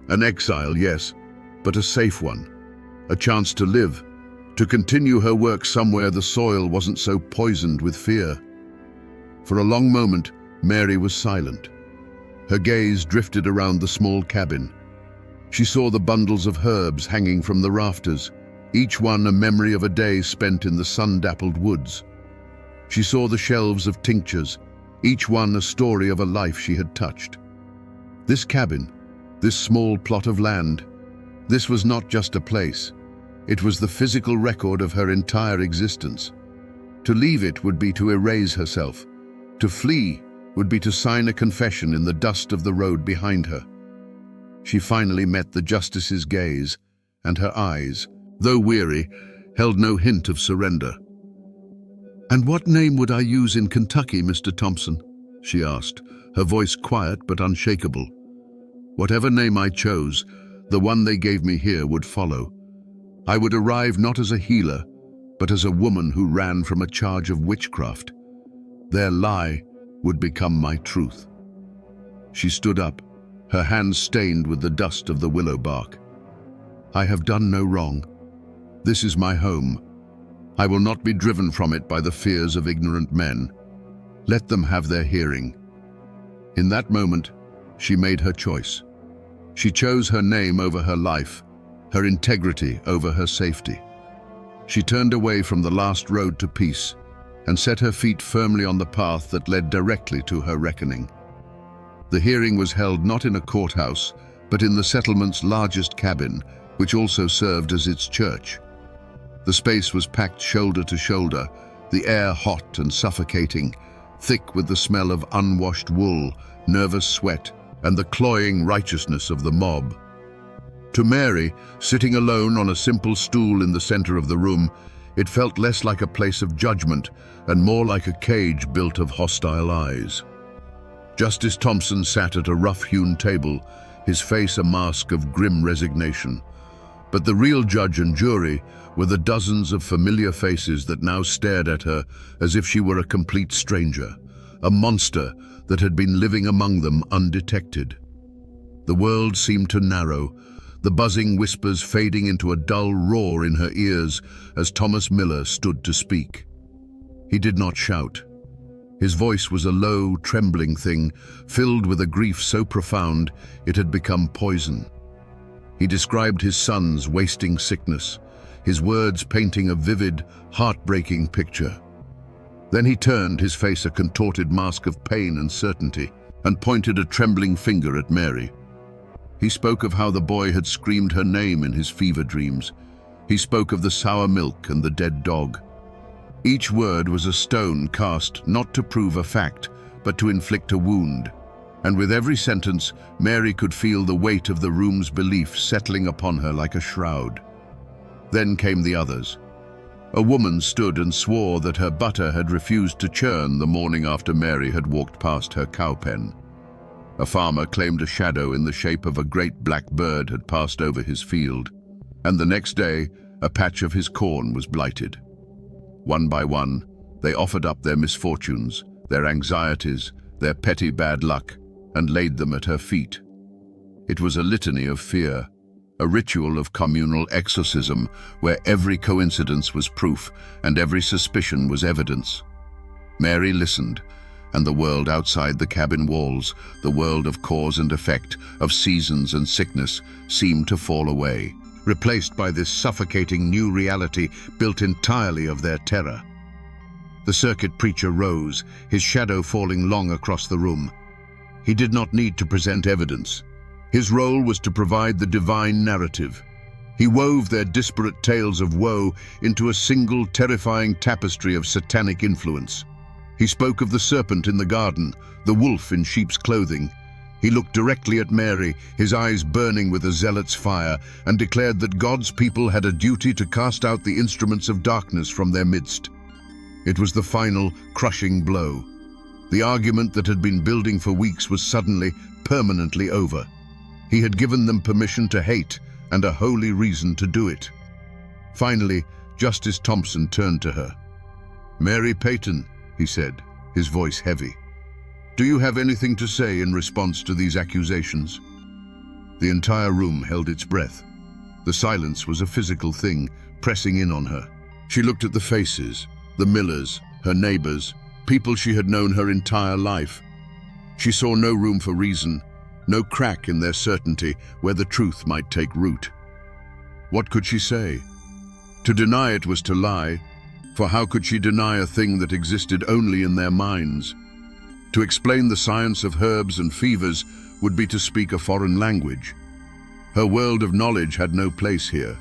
An exile, yes, but a safe one. A chance to live, to continue her work somewhere the soil wasn't so poisoned with fear. For a long moment, Mary was silent. Her gaze drifted around the small cabin. She saw the bundles of herbs hanging from the rafters, each one a memory of a day spent in the sun-dappled woods. She saw the shelves of tinctures, each one a story of a life she had touched. This cabin, this small plot of land, this was not just a place. It was the physical record of her entire existence. To leave it would be to erase herself. To flee would be to sign a confession in the dust of the road behind her. She finally met the justice's gaze, and her eyes, though weary, held no hint of surrender. "And what name would I use in Kentucky, Mr. Thompson?" she asked, her voice quiet but unshakable. "Whatever name I chose, the one they gave me here would follow. I would arrive not as a healer, but as a woman who ran from a charge of witchcraft. Their lie would become my truth." She stood up, her hands stained with the dust of the willow bark. "I have done no wrong. This is my home. I will not be driven from it by the fears of ignorant men. Let them have their hearing." In that moment, she made her choice. She chose her name over her life, her integrity over her safety. She turned away from the last road to peace and set her feet firmly on the path that led directly to her reckoning. The hearing was held not in a courthouse, but in the settlement's largest cabin, which also served as its church. The space was packed shoulder to shoulder, the air hot and suffocating, thick with the smell of unwashed wool, nervous sweat, and the cloying righteousness of the mob. To Mary, sitting alone on a simple stool in the center of the room, it felt less like a place of judgment and more like a cage built of hostile eyes. Justice Thompson sat at a rough-hewn table, his face a mask of grim resignation. But the real judge and jury were the dozens of familiar faces that now stared at her as if she were a complete stranger, a monster that had been living among them undetected. The world seemed to narrow, the buzzing whispers fading into a dull roar in her ears as Thomas Miller stood to speak. He did not shout. His voice was a low, trembling thing, filled with a grief so profound it had become poison. He described his son's wasting sickness, his words painting a vivid, heartbreaking picture. Then he turned, his face a contorted mask of pain and certainty, and pointed a trembling finger at Mary. He spoke of how the boy had screamed her name in his fever dreams. He spoke of the sour milk and the dead dog. Each word was a stone cast not to prove a fact, but to inflict a wound. And with every sentence, Mary could feel the weight of the room's belief settling upon her like a shroud. Then came the others. A woman stood and swore that her butter had refused to churn the morning after Mary had walked past her cow pen. A farmer claimed a shadow in the shape of a great black bird had passed over his field, and the next day, a patch of his corn was blighted. One by one, they offered up their misfortunes, their anxieties, their petty bad luck, and laid them at her feet. It was a litany of fear, a ritual of communal exorcism where every coincidence was proof and every suspicion was evidence. Mary listened, and the world outside the cabin walls, the world of cause and effect, of seasons and sickness, seemed to fall away, replaced by this suffocating new reality built entirely of their terror. The circuit preacher rose, his shadow falling long across the room. He did not need to present evidence. His role was to provide the divine narrative. He wove their disparate tales of woe into a single terrifying tapestry of satanic influence. He spoke of the serpent in the garden, the wolf in sheep's clothing. He looked directly at Mary, his eyes burning with a zealot's fire, and declared that God's people had a duty to cast out the instruments of darkness from their midst. It was the final, crushing blow. The argument that had been building for weeks was suddenly, permanently over. He had given them permission to hate and a holy reason to do it. Finally, Justice Thompson turned to her. "Mary Peyton," he said, his voice heavy, "do you have anything to say in response to these accusations?" The entire room held its breath. The silence was a physical thing, pressing in on her. She looked at the faces, the Millers, her neighbors, people she had known her entire life. She saw no room for reason, no crack in their certainty where the truth might take root. What could she say? To deny it was to lie, for how could she deny a thing that existed only in their minds? To explain the science of herbs and fevers would be to speak a foreign language. Her world of knowledge had no place here.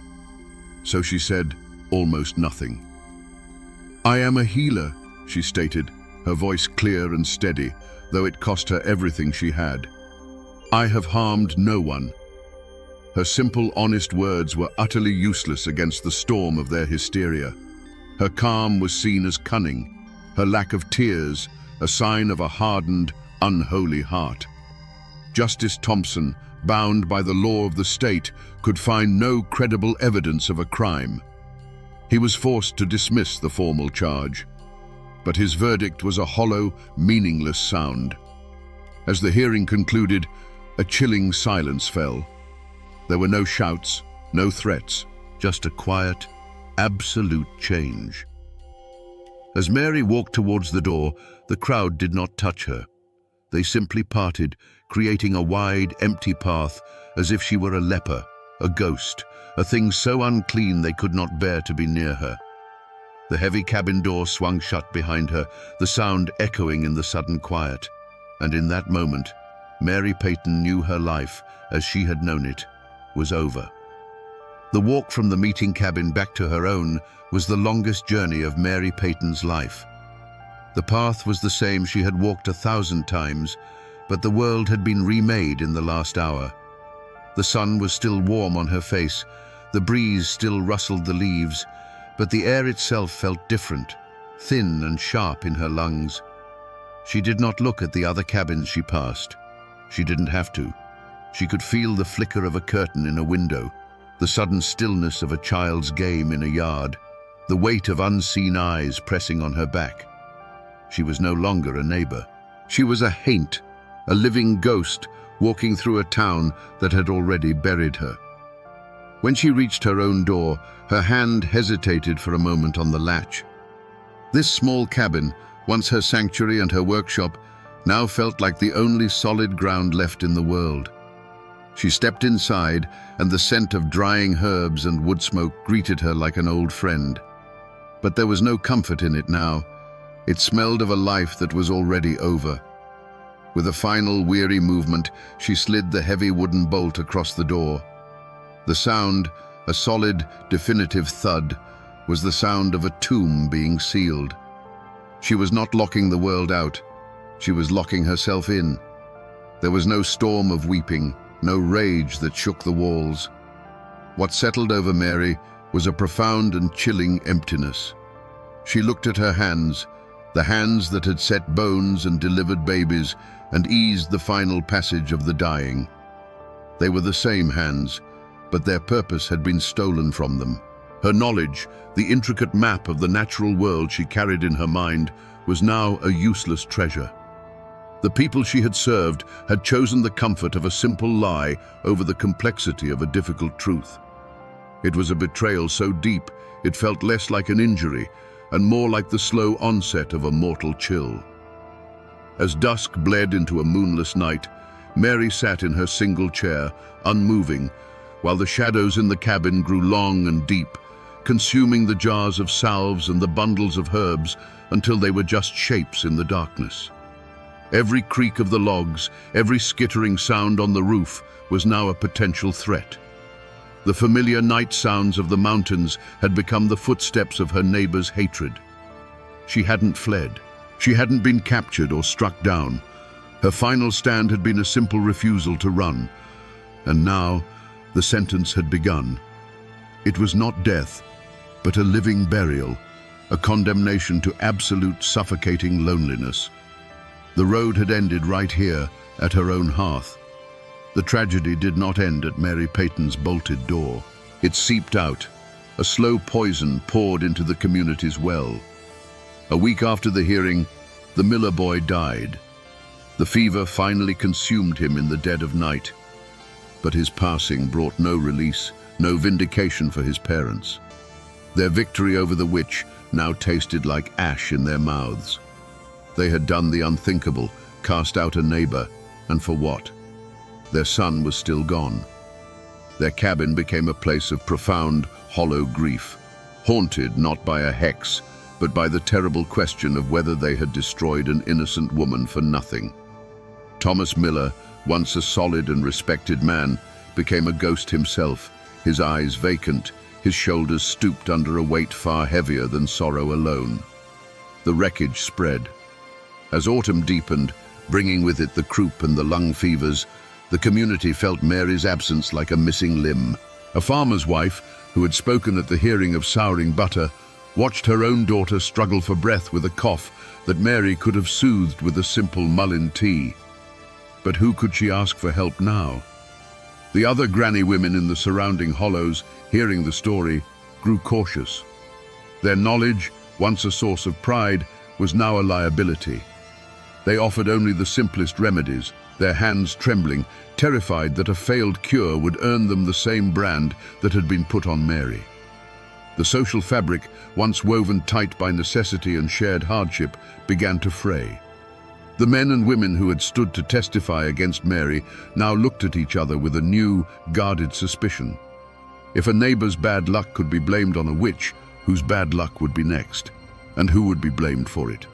So she said almost nothing. "I am a healer," she stated, her voice clear and steady, though it cost her everything she had. "I have harmed no one." Her simple, honest words were utterly useless against the storm of their hysteria. Her calm was seen as cunning, her lack of tears a sign of a hardened, unholy heart. Justice Thompson, bound by the law of the state, could find no credible evidence of a crime. He was forced to dismiss the formal charge, but his verdict was a hollow, meaningless sound. As the hearing concluded, a chilling silence fell. There were no shouts, no threats, just a quiet, absolute change. As Mary walked towards the door, the crowd did not touch her. They simply parted, creating a wide, empty path as if she were a leper, a ghost, a thing so unclean they could not bear to be near her. The heavy cabin door swung shut behind her, the sound echoing in the sudden quiet. And in that moment, Mary Peyton knew her life, as she had known it, was over. The walk from the meeting cabin back to her own was the longest journey of Mary Peyton's life. The path was the same she had walked 1,000 times, but the world had been remade in the last hour. The sun was still warm on her face, the breeze still rustled the leaves, but the air itself felt different, thin and sharp in her lungs. She did not look at the other cabins she passed. She didn't have to. She could feel the flicker of a curtain in a window, the sudden stillness of a child's game in a yard, the weight of unseen eyes pressing on her back. She was no longer a neighbor. She was a haint, a living ghost walking through a town that had already buried her. When she reached her own door, her hand hesitated for a moment on the latch. This small cabin, once her sanctuary and her workshop, now felt like the only solid ground left in the world. She stepped inside, and the scent of drying herbs and wood smoke greeted her like an old friend. But there was no comfort in it now. It smelled of a life that was already over. With a final weary movement, she slid the heavy wooden bolt across the door. The sound, a solid, definitive thud, was the sound of a tomb being sealed. She was not locking the world out. She was locking herself in. There was no storm of weeping, no rage that shook the walls. What settled over Mary was a profound and chilling emptiness. She looked at her hands, the hands that had set bones and delivered babies and eased the final passage of the dying. They were the same hands, but their purpose had been stolen from them. Her knowledge, the intricate map of the natural world she carried in her mind, was now a useless treasure. The people she had served had chosen the comfort of a simple lie over the complexity of a difficult truth. It was a betrayal so deep it felt less like an injury and more like the slow onset of a mortal chill. As dusk bled into a moonless night, Mary sat in her single chair, unmoving, while the shadows in the cabin grew long and deep, consuming the jars of salves and the bundles of herbs until they were just shapes in the darkness. Every creak of the logs, every skittering sound on the roof was now a potential threat. The familiar night sounds of the mountains had become the footsteps of her neighbor's hatred. She hadn't fled. She hadn't been captured or struck down. Her final stand had been a simple refusal to run. And now, the sentence had begun. It was not death, but a living burial, a condemnation to absolute suffocating loneliness. The road had ended right here, at her own hearth. The tragedy did not end at Mary Peyton's bolted door. It seeped out. A slow poison poured into the community's well. A week after the hearing, the Miller boy died. The fever finally consumed him in the dead of night. But his passing brought no release, no vindication for his parents. Their victory over the witch now tasted like ash in their mouths. They had done the unthinkable, cast out a neighbor, and for what? Their son was still gone. Their cabin became a place of profound, hollow grief, haunted not by a hex, but by the terrible question of whether they had destroyed an innocent woman for nothing. Thomas Miller, once a solid and respected man, became a ghost himself, his eyes vacant, his shoulders stooped under a weight far heavier than sorrow alone. The wreckage spread. As autumn deepened, bringing with it the croup and the lung fevers, the community felt Mary's absence like a missing limb. A farmer's wife, who had spoken at the hearing of souring butter, watched her own daughter struggle for breath with a cough that Mary could have soothed with a simple mullein tea. But who could she ask for help now? The other granny women in the surrounding hollows, hearing the story, grew cautious. Their knowledge, once a source of pride, was now a liability. They offered only the simplest remedies, their hands trembling, terrified that a failed cure would earn them the same brand that had been put on Mary. The social fabric, once woven tight by necessity and shared hardship, began to fray. The men and women who had stood to testify against Mary now looked at each other with a new, guarded suspicion. If a neighbor's bad luck could be blamed on a witch, whose bad luck would be next? And who would be blamed for it?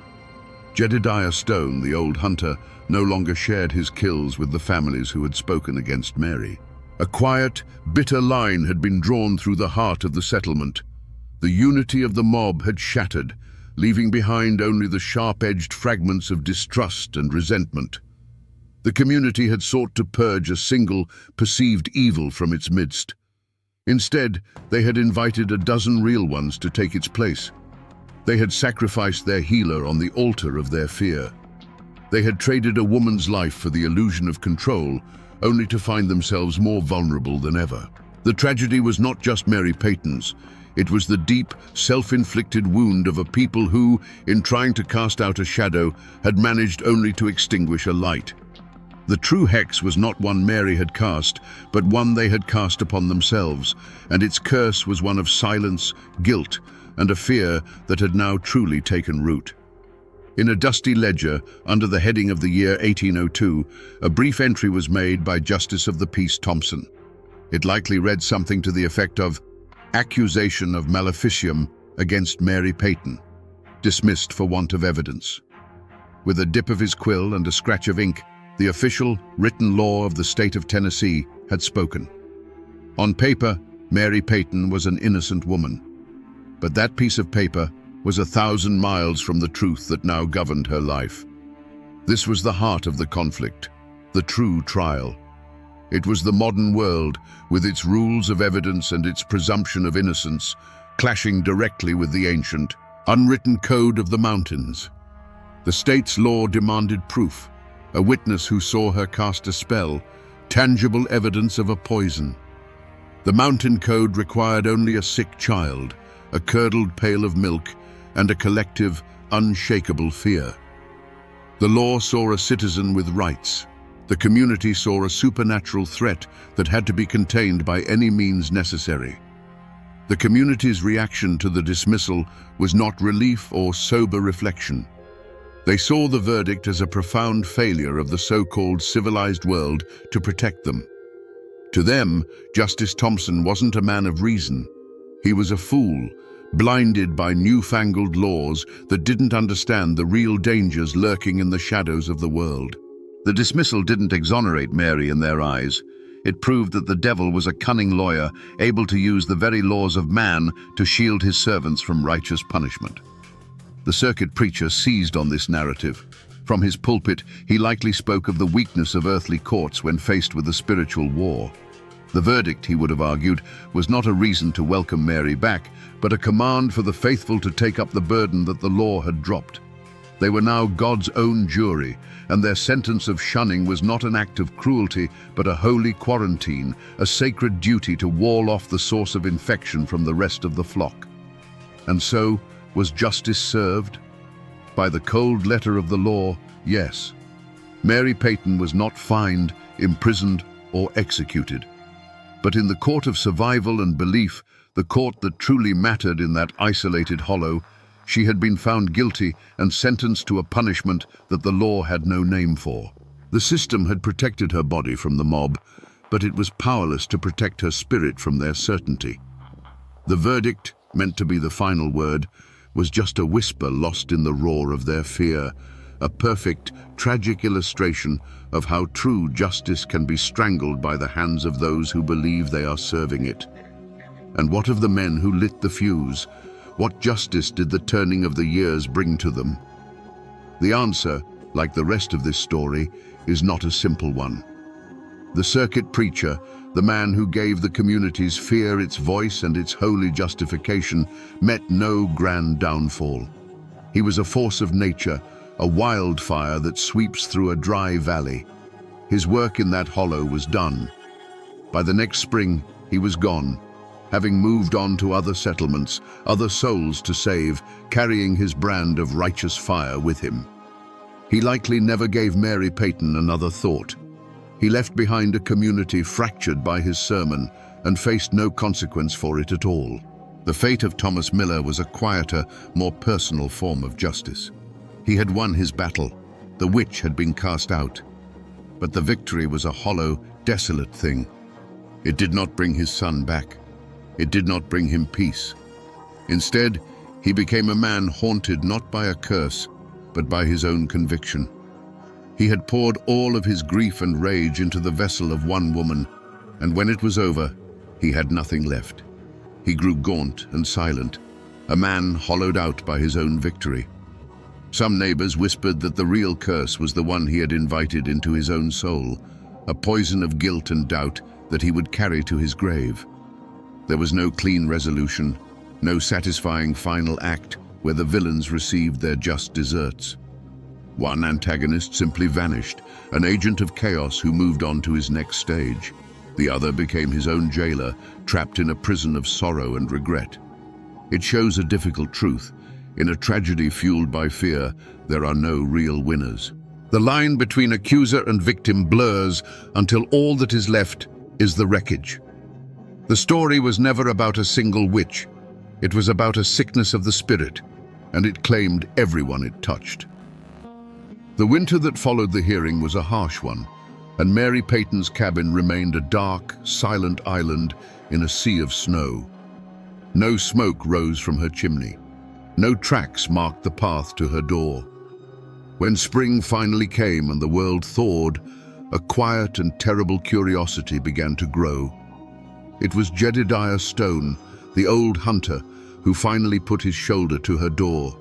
Jedediah Stone, the old hunter, no longer shared his kills with the families who had spoken against Mary. A quiet, bitter line had been drawn through the heart of the settlement. The unity of the mob had shattered, leaving behind only the sharp-edged fragments of distrust and resentment. The community had sought to purge a single, perceived evil from its midst. Instead, they had invited a dozen real ones to take its place. They had sacrificed their healer on the altar of their fear. They had traded a woman's life for the illusion of control, only to find themselves more vulnerable than ever. The tragedy was not just Mary Peyton's. It was the deep, self-inflicted wound of a people who, in trying to cast out a shadow, had managed only to extinguish a light. The true hex was not one Mary had cast, but one they had cast upon themselves, and its curse was one of silence, guilt, and a fear that had now truly taken root. In a dusty ledger, under the heading of the year 1802, a brief entry was made by Justice of the Peace Thompson. It likely read something to the effect of, "Accusation of maleficium against Mary Peyton, dismissed for want of evidence." With a dip of his quill and a scratch of ink, the official, written law of the state of Tennessee had spoken. On paper, Mary Peyton was an innocent woman. But that piece of paper was 1,000 miles from the truth that now governed her life. This was the heart of the conflict, the true trial. It was the modern world, with its rules of evidence and its presumption of innocence, clashing directly with the ancient, unwritten code of the mountains. The state's law demanded proof, a witness who saw her cast a spell, tangible evidence of a poison. The mountain code required only a sick child, a curdled pail of milk, and a collective, unshakable fear. The law saw a citizen with rights. The community saw a supernatural threat that had to be contained by any means necessary. The community's reaction to the dismissal was not relief or sober reflection. They saw the verdict as a profound failure of the so-called civilized world to protect them. To them, Justice Thompson wasn't a man of reason. He was a fool, blinded by newfangled laws that didn't understand the real dangers lurking in the shadows of the world. The dismissal didn't exonerate Mary in their eyes. It proved that the devil was a cunning lawyer, able to use the very laws of man to shield his servants from righteous punishment. The circuit preacher seized on this narrative. From his pulpit, he likely spoke of the weakness of earthly courts when faced with a spiritual war. The verdict, he would have argued, was not a reason to welcome Mary back, but a command for the faithful to take up the burden that the law had dropped. They were now God's own jury, and their sentence of shunning was not an act of cruelty, but a holy quarantine, a sacred duty to wall off the source of infection from the rest of the flock. And so, was justice served? By the cold letter of the law, yes. Mary Peyton was not fined, imprisoned, or executed. But in the court of survival and belief, the court that truly mattered in that isolated hollow, she had been found guilty and sentenced to a punishment that the law had no name for. The system had protected her body from the mob, but it was powerless to protect her spirit from their certainty. The verdict, meant to be the final word, was just a whisper lost in the roar of their fear, a perfect, tragic illustration of how true justice can be strangled by the hands of those who believe they are serving it. And what of the men who lit the fuse? What justice did the turning of the years bring to them? The answer, like the rest of this story, is not a simple one. The circuit preacher, the man who gave the community's fear its voice and its holy justification, met no grand downfall. He was a force of nature, a wildfire that sweeps through a dry valley. His work in that hollow was done. By the next spring, he was gone, having moved on to other settlements, other souls to save, carrying his brand of righteous fire with him. He likely never gave Mary Peyton another thought. He left behind a community fractured by his sermon and faced no consequence for it at all. The fate of Thomas Miller was a quieter, more personal form of justice. He had won his battle. The witch had been cast out. But the victory was a hollow, desolate thing. It did not bring his son back. It did not bring him peace. Instead, he became a man haunted not by a curse, but by his own conviction. He had poured all of his grief and rage into the vessel of one woman, and when it was over, he had nothing left. He grew gaunt and silent, a man hollowed out by his own victory. Some neighbors whispered that the real curse was the one he had invited into his own soul, a poison of guilt and doubt that he would carry to his grave. There was no clean resolution, no satisfying final act where the villains received their just deserts. One antagonist simply vanished, an agent of chaos who moved on to his next stage. The other became his own jailer, trapped in a prison of sorrow and regret. It shows a difficult truth. In a tragedy fueled by fear, there are no real winners. The line between accuser and victim blurs until all that is left is the wreckage. The story was never about a single witch. It was about a sickness of the spirit, and it claimed everyone it touched. The winter that followed the hearing was a harsh one, and Mary Peyton's cabin remained a dark, silent island in a sea of snow. No smoke rose from her chimney. No tracks marked the path to her door. When spring finally came and the world thawed, a quiet and terrible curiosity began to grow. It was Jedediah Stone, the old hunter, who finally put his shoulder to her door.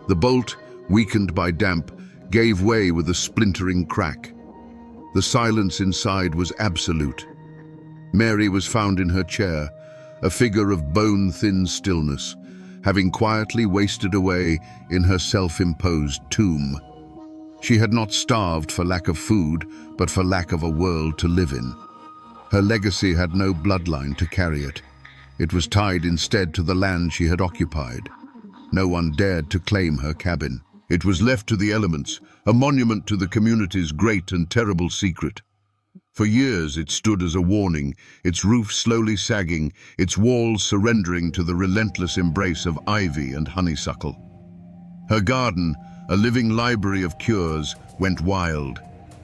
The bolt, weakened by damp, gave way with a splintering crack. The silence inside was absolute. Mary was found in her chair, a figure of bone-thin stillness, having quietly wasted away in her self-imposed tomb. She had not starved for lack of food, but for lack of a world to live in. Her legacy had no bloodline to carry it. It was tied instead to the land she had occupied. No one dared to claim her cabin. It was left to the elements, a monument to the community's great and terrible secret. For years it stood as a warning, its roof slowly sagging, its walls surrendering to the relentless embrace of ivy and honeysuckle. Her garden, a living library of cures, went wild,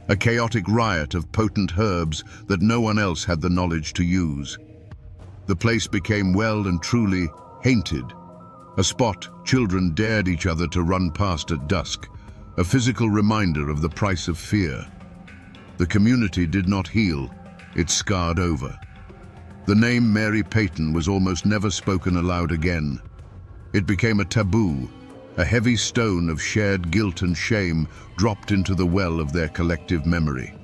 a chaotic riot of potent herbs that no one else had the knowledge to use. The place became well and truly haunted, a spot children dared each other to run past at dusk, a physical reminder of the price of fear. The community did not heal, it scarred over. The name Mary Peyton was almost never spoken aloud again. It became a taboo, a heavy stone of shared guilt and shame dropped into the well of their collective memory.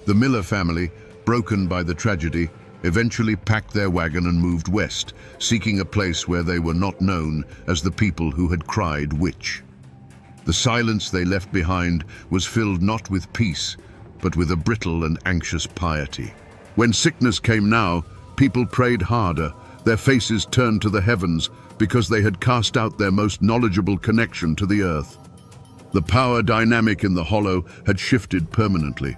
The Miller family, broken by the tragedy, eventually packed their wagon and moved west, seeking a place where they were not known as the people who had cried witch. The silence they left behind was filled not with peace, but with a brittle and anxious piety. When sickness came now, people prayed harder, their faces turned to the heavens because they had cast out their most knowledgeable connection to the earth. The power dynamic in the hollow had shifted permanently.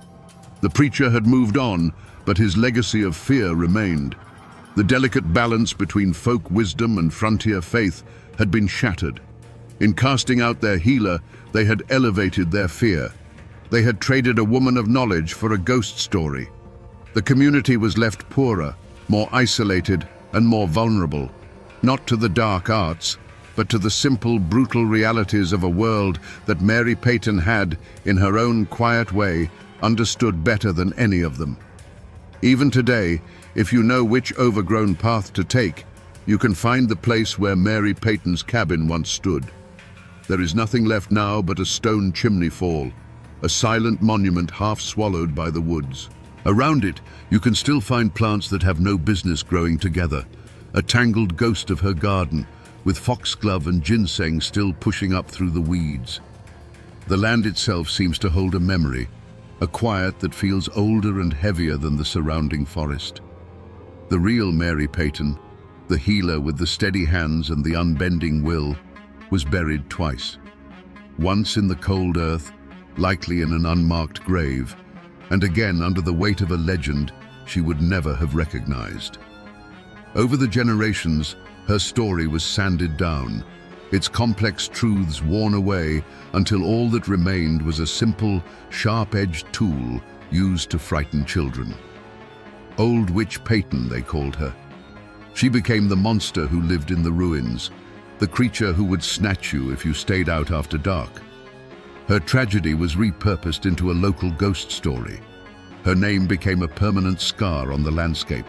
The preacher had moved on, but his legacy of fear remained. The delicate balance between folk wisdom and frontier faith had been shattered. In casting out their healer, they had elevated their fear. They had traded a woman of knowledge for a ghost story. The community was left poorer, more isolated, and more vulnerable, not to the dark arts, but to the simple, brutal realities of a world that Mary Peyton had, in her own quiet way, understood better than any of them. Even today, if you know which overgrown path to take, you can find the place where Mary Peyton's cabin once stood. There is nothing left now but a stone chimney fall, a silent monument half swallowed by the woods. Around it, you can still find plants that have no business growing together, a tangled ghost of her garden, with foxglove and ginseng still pushing up through the weeds. The land itself seems to hold a memory, a quiet that feels older and heavier than the surrounding forest. The real Mary Peyton, the healer with the steady hands and the unbending will, was buried twice. Once in the cold earth, likely in an unmarked grave, and again under the weight of a legend she would never have recognized. Over the generations, her story was sanded down, its complex truths worn away until all that remained was a simple, sharp-edged tool used to frighten children. Old Witch Peyton, they called her. She became the monster who lived in the ruins, the creature who would snatch you if you stayed out after dark. Her tragedy was repurposed into a local ghost story. Her name became a permanent scar on the landscape.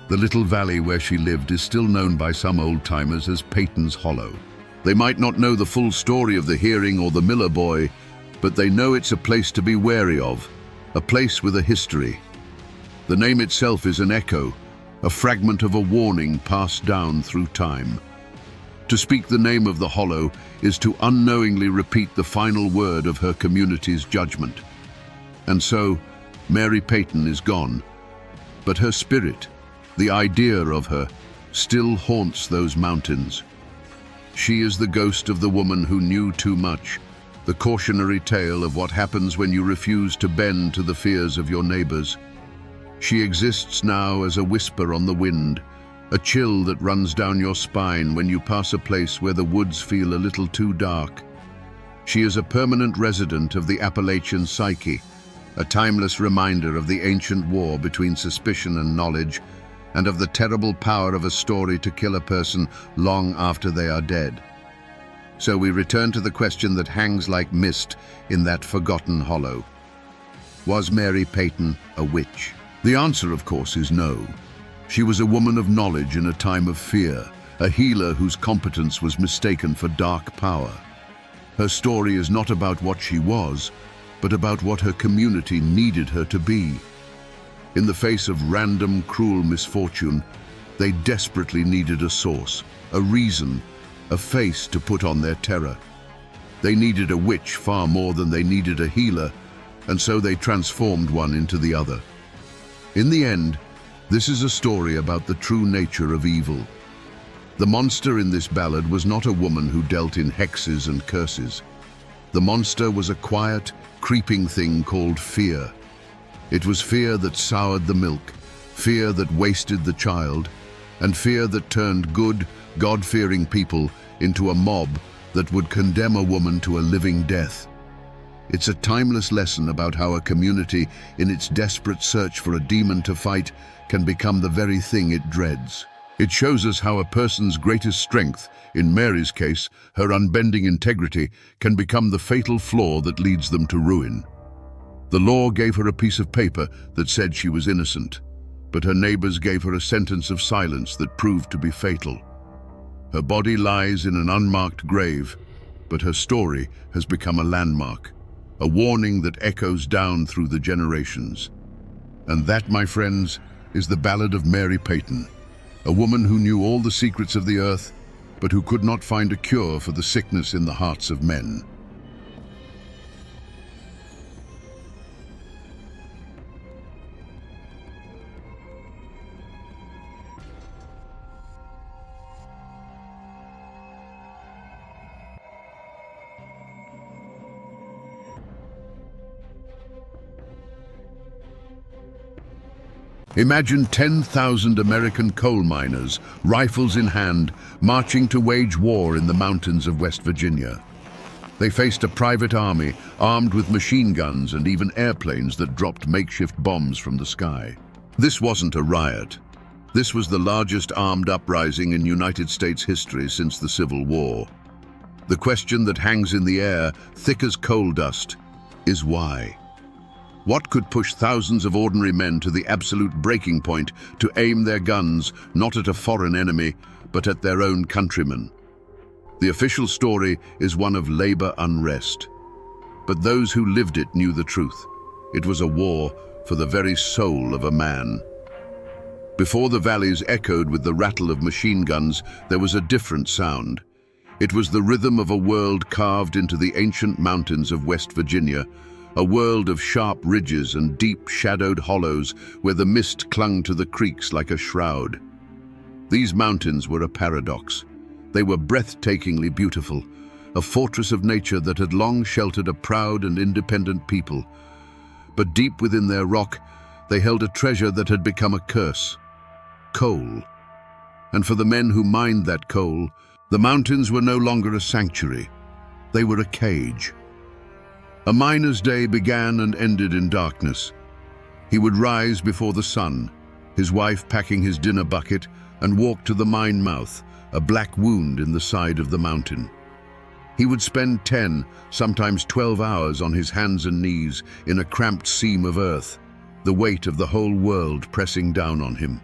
The little valley where she lived is still known by some old-timers as Peyton's Hollow. They might not know the full story of the Hearing or the Miller Boy, but they know it's a place to be wary of, a place with a history. The name itself is an echo, a fragment of a warning passed down through time. To speak the name of the Hollow is to unknowingly repeat the final word of her community's judgment. And so, Mary Peyton is gone, but her spirit, the idea of her, still haunts those mountains. She is the ghost of the woman who knew too much, the cautionary tale of what happens when you refuse to bend to the fears of your neighbors. She exists now as a whisper on the wind, a chill that runs down your spine when you pass a place where the woods feel a little too dark. She is a permanent resident of the Appalachian psyche, a timeless reminder of the ancient war between suspicion and knowledge, and of the terrible power of a story to kill a person long after they are dead. So we return to the question that hangs like mist in that forgotten hollow. Was Mary Peyton a witch? The answer, of course, is no. She was a woman of knowledge in a time of fear, a healer whose competence was mistaken for dark power. Her story is not about what she was, but about what her community needed her to be. In the face of random, cruel misfortune, they desperately needed a source, a reason, a face to put on their terror. They needed a witch far more than they needed a healer, and so they transformed one into the other. In the end, this is a story about the true nature of evil. The monster in this ballad was not a woman who dealt in hexes and curses. The monster was a quiet, creeping thing called fear. It was fear that soured the milk, fear that wasted the child, and fear that turned good, God-fearing people into a mob that would condemn a woman to a living death. It's a timeless lesson about how a community, in its desperate search for a demon to fight, can become the very thing it dreads. It shows us how a person's greatest strength, in Mary's case, her unbending integrity, can become the fatal flaw that leads them to ruin. The law gave her a piece of paper that said she was innocent, but her neighbors gave her a sentence of silence that proved to be fatal. Her body lies in an unmarked grave, but her story has become a landmark, a warning that echoes down through the generations. And that, my friends, is the ballad of Mary Peyton, a woman who knew all the secrets of the earth, but who could not find a cure for the sickness in the hearts of men. Imagine 10,000 American coal miners, rifles in hand, marching to wage war in the mountains of West Virginia. They faced a private army armed with machine guns and even airplanes that dropped makeshift bombs from the sky. This wasn't a riot. This was the largest armed uprising in United States history since the Civil War. The question that hangs in the air, thick as coal dust, is why? What could push thousands of ordinary men to the absolute breaking point to aim their guns not at a foreign enemy, but at their own countrymen? The official story is one of labor unrest. But those who lived it knew the truth. It was a war for the very soul of a man. Before the valleys echoed with the rattle of machine guns, there was a different sound. It was the rhythm of a world carved into the ancient mountains of West Virginia, a world of sharp ridges and deep shadowed hollows where the mist clung to the creeks like a shroud. These mountains were a paradox. They were breathtakingly beautiful, a fortress of nature that had long sheltered a proud and independent people. But deep within their rock, they held a treasure that had become a curse: coal. And for the men who mined that coal, the mountains were no longer a sanctuary. They were a cage. A miner's day began and ended in darkness. He would rise before the sun, his wife packing his dinner bucket and walk to the mine mouth, a black wound in the side of the mountain. He would spend 10, sometimes 12 hours on his hands and knees in a cramped seam of earth, the weight of the whole world pressing down on him.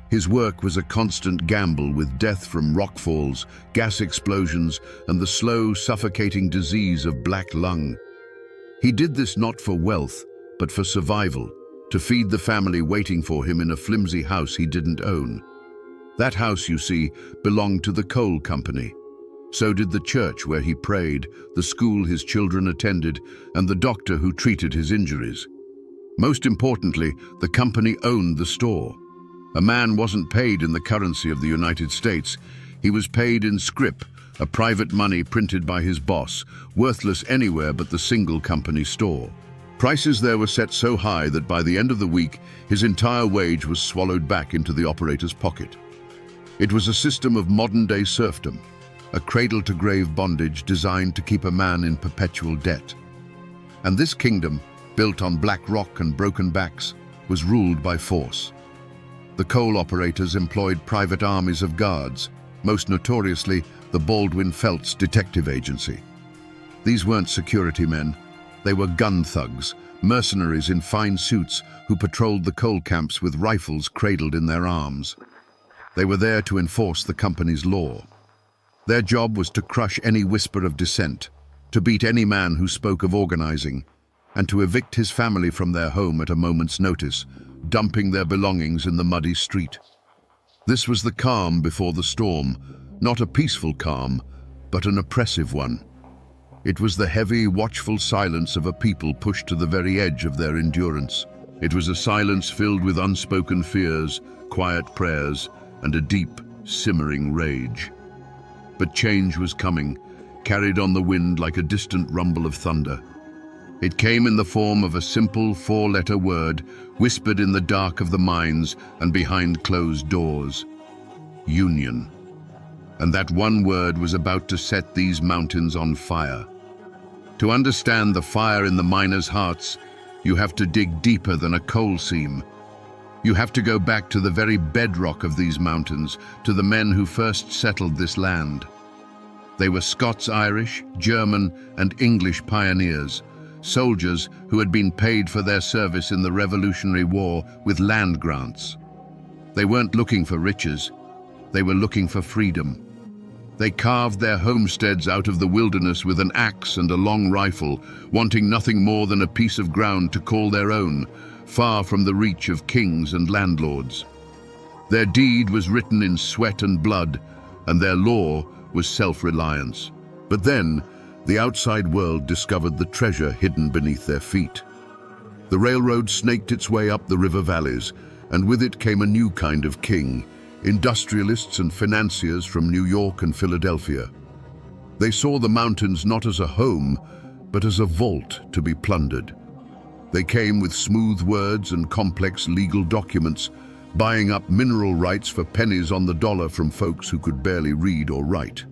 His work was a constant gamble with death from rockfalls, gas explosions, and the slow, suffocating disease of black lung. He did this not for wealth, but for survival, to feed the family waiting for him in a flimsy house he didn't own. That house, you see, belonged to the coal company. So did the church where he prayed, the school his children attended, and the doctor who treated his injuries. Most importantly, the company owned the store. A man wasn't paid in the currency of the United States. He was paid in scrip, a private money printed by his boss, worthless anywhere but the single company store. Prices there were set so high that by the end of the week, his entire wage was swallowed back into the operator's pocket. It was a system of modern-day serfdom, a cradle-to-grave bondage designed to keep a man in perpetual debt. And this kingdom, built on black rock and broken backs, was ruled by force. The coal operators employed private armies of guards, most notoriously the Baldwin Felts Detective Agency. These weren't security men. They were gun thugs, mercenaries in fine suits who patrolled the coal camps with rifles cradled in their arms. They were there to enforce the company's law. Their job was to crush any whisper of dissent, to beat any man who spoke of organizing, and to evict his family from their home at a moment's notice, dumping their belongings in the muddy street. This was the calm before the storm, not a peaceful calm, but an oppressive one. It was the heavy, watchful silence of a people pushed to the very edge of their endurance. It was a silence filled with unspoken fears, quiet prayers, and a deep, simmering rage. But change was coming, carried on the wind like a distant rumble of thunder. It came in the form of a simple four-letter word, whispered in the dark of the mines and behind closed doors. Union. And that one word was about to set these mountains on fire. To understand the fire in the miners' hearts, you have to dig deeper than a coal seam. You have to go back to the very bedrock of these mountains, to the men who first settled this land. They were Scots-Irish, German, and English pioneers, soldiers who had been paid for their service in the Revolutionary War with land grants. They weren't looking for riches, they were looking for freedom. They carved their homesteads out of the wilderness with an axe and a long rifle, wanting nothing more than a piece of ground to call their own, far from the reach of kings and landlords. Their deed was written in sweat and blood, and their law was self-reliance. But then, the outside world discovered the treasure hidden beneath their feet. The railroad snaked its way up the river valleys, and with it came a new kind of king, industrialists and financiers from New York and Philadelphia. They saw the mountains not as a home, but as a vault to be plundered. They came with smooth words and complex legal documents, buying up mineral rights for pennies on the dollar from folks who could barely read or write.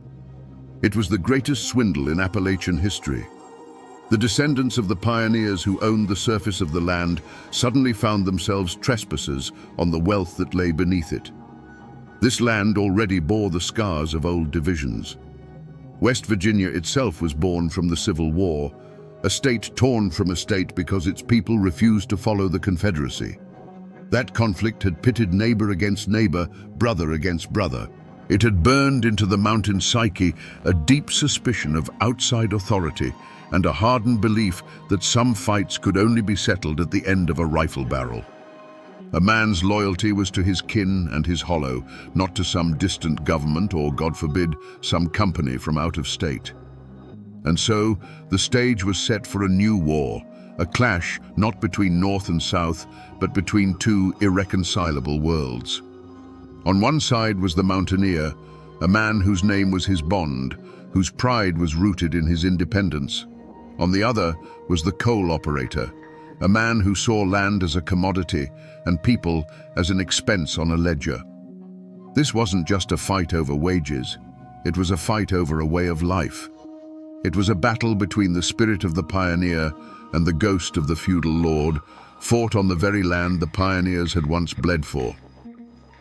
It was the greatest swindle in Appalachian history. The descendants of the pioneers who owned the surface of the land suddenly found themselves trespassers on the wealth that lay beneath it. This land already bore the scars of old divisions. West Virginia itself was born from the Civil War, a state torn from a state because its people refused to follow the Confederacy. That conflict had pitted neighbor against neighbor, brother against brother. It had burned into the mountain psyche a deep suspicion of outside authority and a hardened belief that some fights could only be settled at the end of a rifle barrel. A man's loyalty was to his kin and his hollow, not to some distant government or, God forbid, some company from out of state. And so, the stage was set for a new war, a clash not between North and South, but between two irreconcilable worlds. On one side was the mountaineer, a man whose name was his bond, whose pride was rooted in his independence. On the other was the coal operator, a man who saw land as a commodity and people as an expense on a ledger. This wasn't just a fight over wages, it was a fight over a way of life. It was a battle between the spirit of the pioneer and the ghost of the feudal lord, fought on the very land the pioneers had once bled for.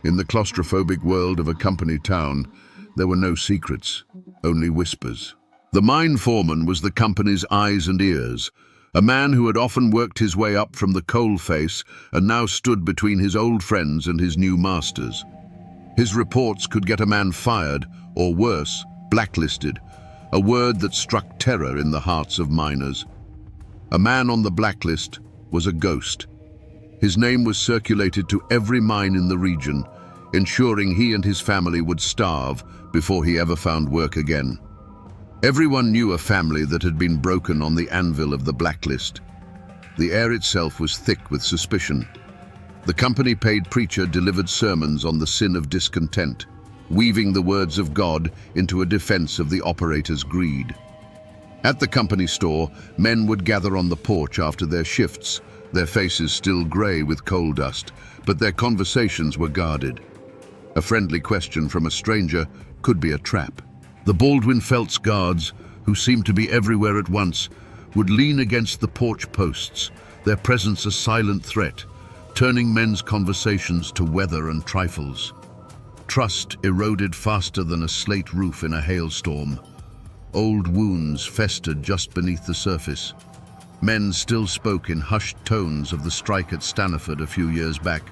In the claustrophobic world of a company town, there were no secrets, only whispers. The mine foreman was the company's eyes and ears, a man who had often worked his way up from the coal face and now stood between his old friends and his new masters. His reports could get a man fired, or worse, blacklisted, a word that struck terror in the hearts of miners. A man on the blacklist was a ghost. His name was circulated to every mine in the region, ensuring he and his family would starve before he ever found work again. Everyone knew a family that had been broken on the anvil of the blacklist. The air itself was thick with suspicion. The company-paid preacher delivered sermons on the sin of discontent, weaving the words of God into a defense of the operator's greed. At the company store, men would gather on the porch after their shifts, their faces still grey with coal dust, but their conversations were guarded. A friendly question from a stranger could be a trap. The Baldwin Felts guards, who seemed to be everywhere at once, would lean against the porch posts, their presence a silent threat, turning men's conversations to weather and trifles. Trust eroded faster than a slate roof in a hailstorm. Old wounds festered just beneath the surface. Men still spoke in hushed tones of the strike at Staniford a few years back,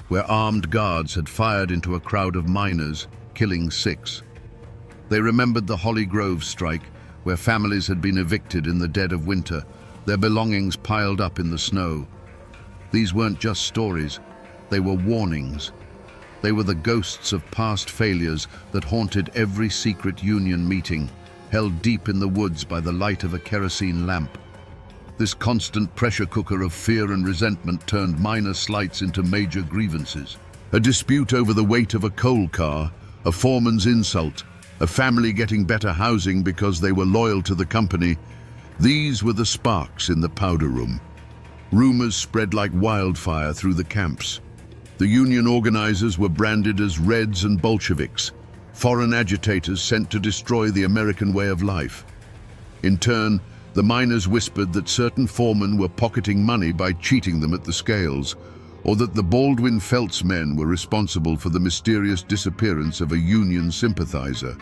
where armed guards had fired into a crowd of miners, killing 6. They remembered the Holly Grove strike, where families had been evicted in the dead of winter, their belongings piled up in the snow. These weren't just stories, they were warnings. They were the ghosts of past failures that haunted every secret union meeting, held deep in the woods by the light of a kerosene lamp. This constant pressure cooker of fear and resentment turned minor slights into major grievances. A dispute over the weight of a coal car, a foreman's insult, a family getting better housing because they were loyal to the company. These were the sparks in the powder room. Rumors spread like wildfire through the camps. The union organizers were branded as Reds and Bolsheviks, foreign agitators sent to destroy the American way of life. In turn, the miners whispered that certain foremen were pocketing money by cheating them at the scales, or that the Baldwin Felts men were responsible for the mysterious disappearance of a union sympathizer.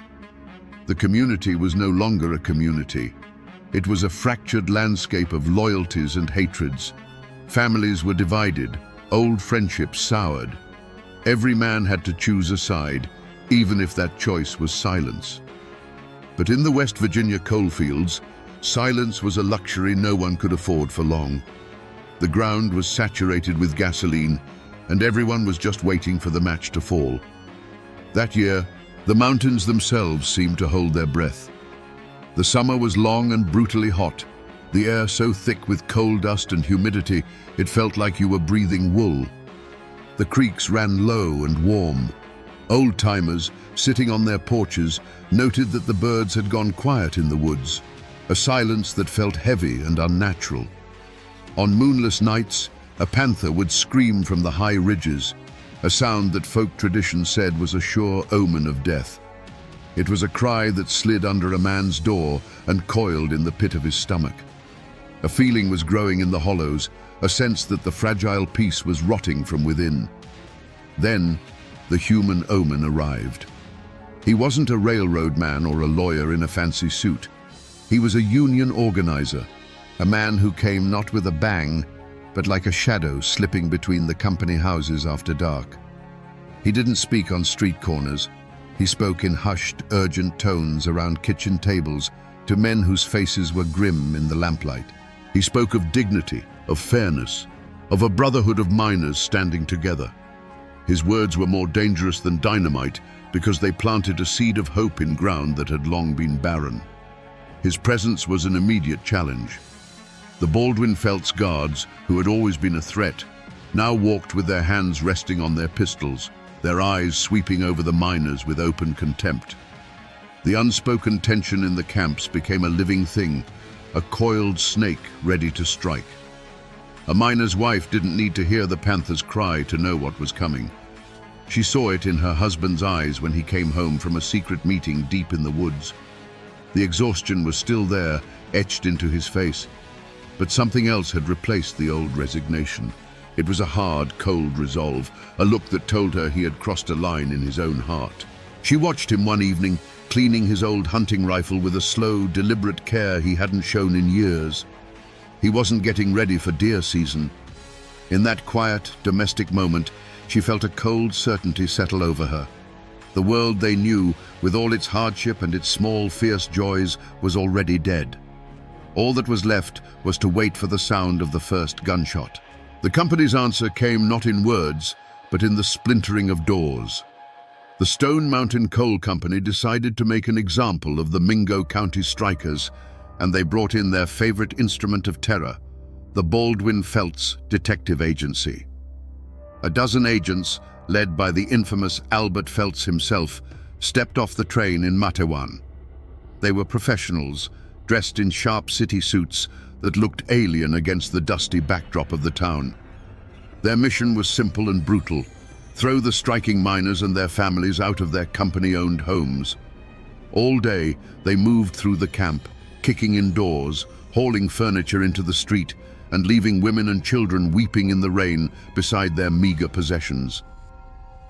The community was no longer a community. It was a fractured landscape of loyalties and hatreds. Families were divided, old friendships soured. Every man had to choose a side, even if that choice was silence. But in the West Virginia coalfields, silence was a luxury no one could afford for long. The ground was saturated with gasoline, and everyone was just waiting for the match to fall. That year, the mountains themselves seemed to hold their breath. The summer was long and brutally hot, the air so thick with coal dust and humidity it felt like you were breathing wool. The creeks ran low and warm. Old-timers, sitting on their porches, noted that the birds had gone quiet in the woods, a silence that felt heavy and unnatural. On moonless nights, a panther would scream from the high ridges, a sound that folk tradition said was a sure omen of death. It was a cry that slid under a man's door and coiled in the pit of his stomach. A feeling was growing in the hollows, a sense that the fragile peace was rotting from within. Then, the human omen arrived. He wasn't a railroad man or a lawyer in a fancy suit. He was a union organizer, a man who came not with a bang, but like a shadow slipping between the company houses after dark. He didn't speak on street corners. He spoke in hushed, urgent tones around kitchen tables to men whose faces were grim in the lamplight. He spoke of dignity, of fairness, of a brotherhood of miners standing together. His words were more dangerous than dynamite because they planted a seed of hope in ground that had long been barren. His presence was an immediate challenge. The Baldwin Felts guards, who had always been a threat, now walked with their hands resting on their pistols, their eyes sweeping over the miners with open contempt. The unspoken tension in the camps became a living thing, a coiled snake ready to strike. A miner's wife didn't need to hear the panther's cry to know what was coming. She saw it in her husband's eyes when he came home from a secret meeting deep in the woods. The exhaustion was still there, etched into his face, but something else had replaced the old resignation. It was a hard, cold resolve, a look that told her he had crossed a line in his own heart. She watched him one evening, cleaning his old hunting rifle with a slow, deliberate care he hadn't shown in years. He wasn't getting ready for deer season. In that quiet, domestic moment, she felt a cold certainty settle over her. The world they knew, with all its hardship and its small, fierce joys, was already dead. All that was left was to wait for the sound of the first gunshot. The company's answer came not in words, but in the splintering of doors. The Stone Mountain Coal Company decided to make an example of the Mingo County strikers, and they brought in their favorite instrument of terror, the Baldwin Felts Detective Agency. A dozen agents, led by the infamous Albert Felts himself, stepped off the train in Matewan. They were professionals, dressed in sharp city suits that looked alien against the dusty backdrop of the town. Their mission was simple and brutal: throw the striking miners and their families out of their company-owned homes. All day, they moved through the camp, kicking in doors, hauling furniture into the street, and leaving women and children weeping in the rain beside their meager possessions.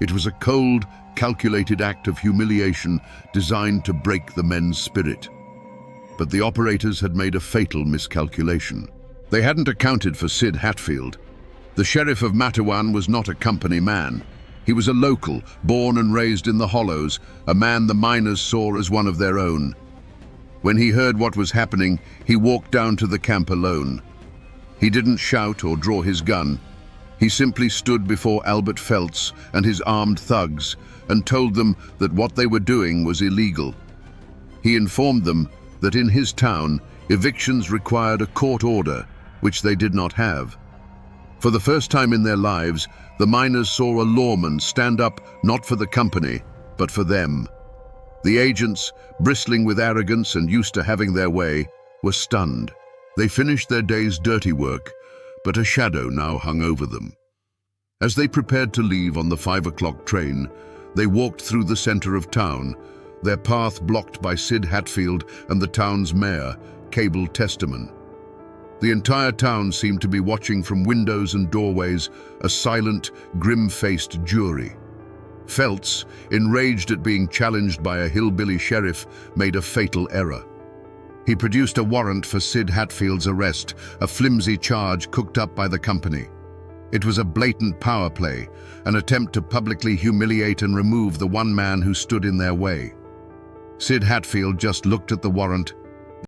It was a cold, calculated act of humiliation designed to break the men's spirit. But the operators had made a fatal miscalculation. They hadn't accounted for Sid Hatfield. The sheriff of Matewan was not a company man. He was a local, born and raised in the Hollows, a man the miners saw as one of their own. When he heard what was happening, he walked down to the camp alone. He didn't shout or draw his gun. He simply stood before Albert Felts and his armed thugs and told them that what they were doing was illegal. He informed them that in his town, evictions required a court order, which they did not have. For the first time in their lives, the miners saw a lawman stand up not for the company, but for them. The agents, bristling with arrogance and used to having their way, were stunned. They finished their day's dirty work, but a shadow now hung over them. As they prepared to leave on the 5 o'clock train, they walked through the center of town, their path blocked by Sid Hatfield and the town's mayor, Cable Testament. The entire town seemed to be watching from windows and doorways, a silent, grim-faced jury. Felts, enraged at being challenged by a hillbilly sheriff, made a fatal error. He produced a warrant for Sid Hatfield's arrest, a flimsy charge cooked up by the company. It was a blatant power play, an attempt to publicly humiliate and remove the one man who stood in their way. Sid Hatfield just looked at the warrant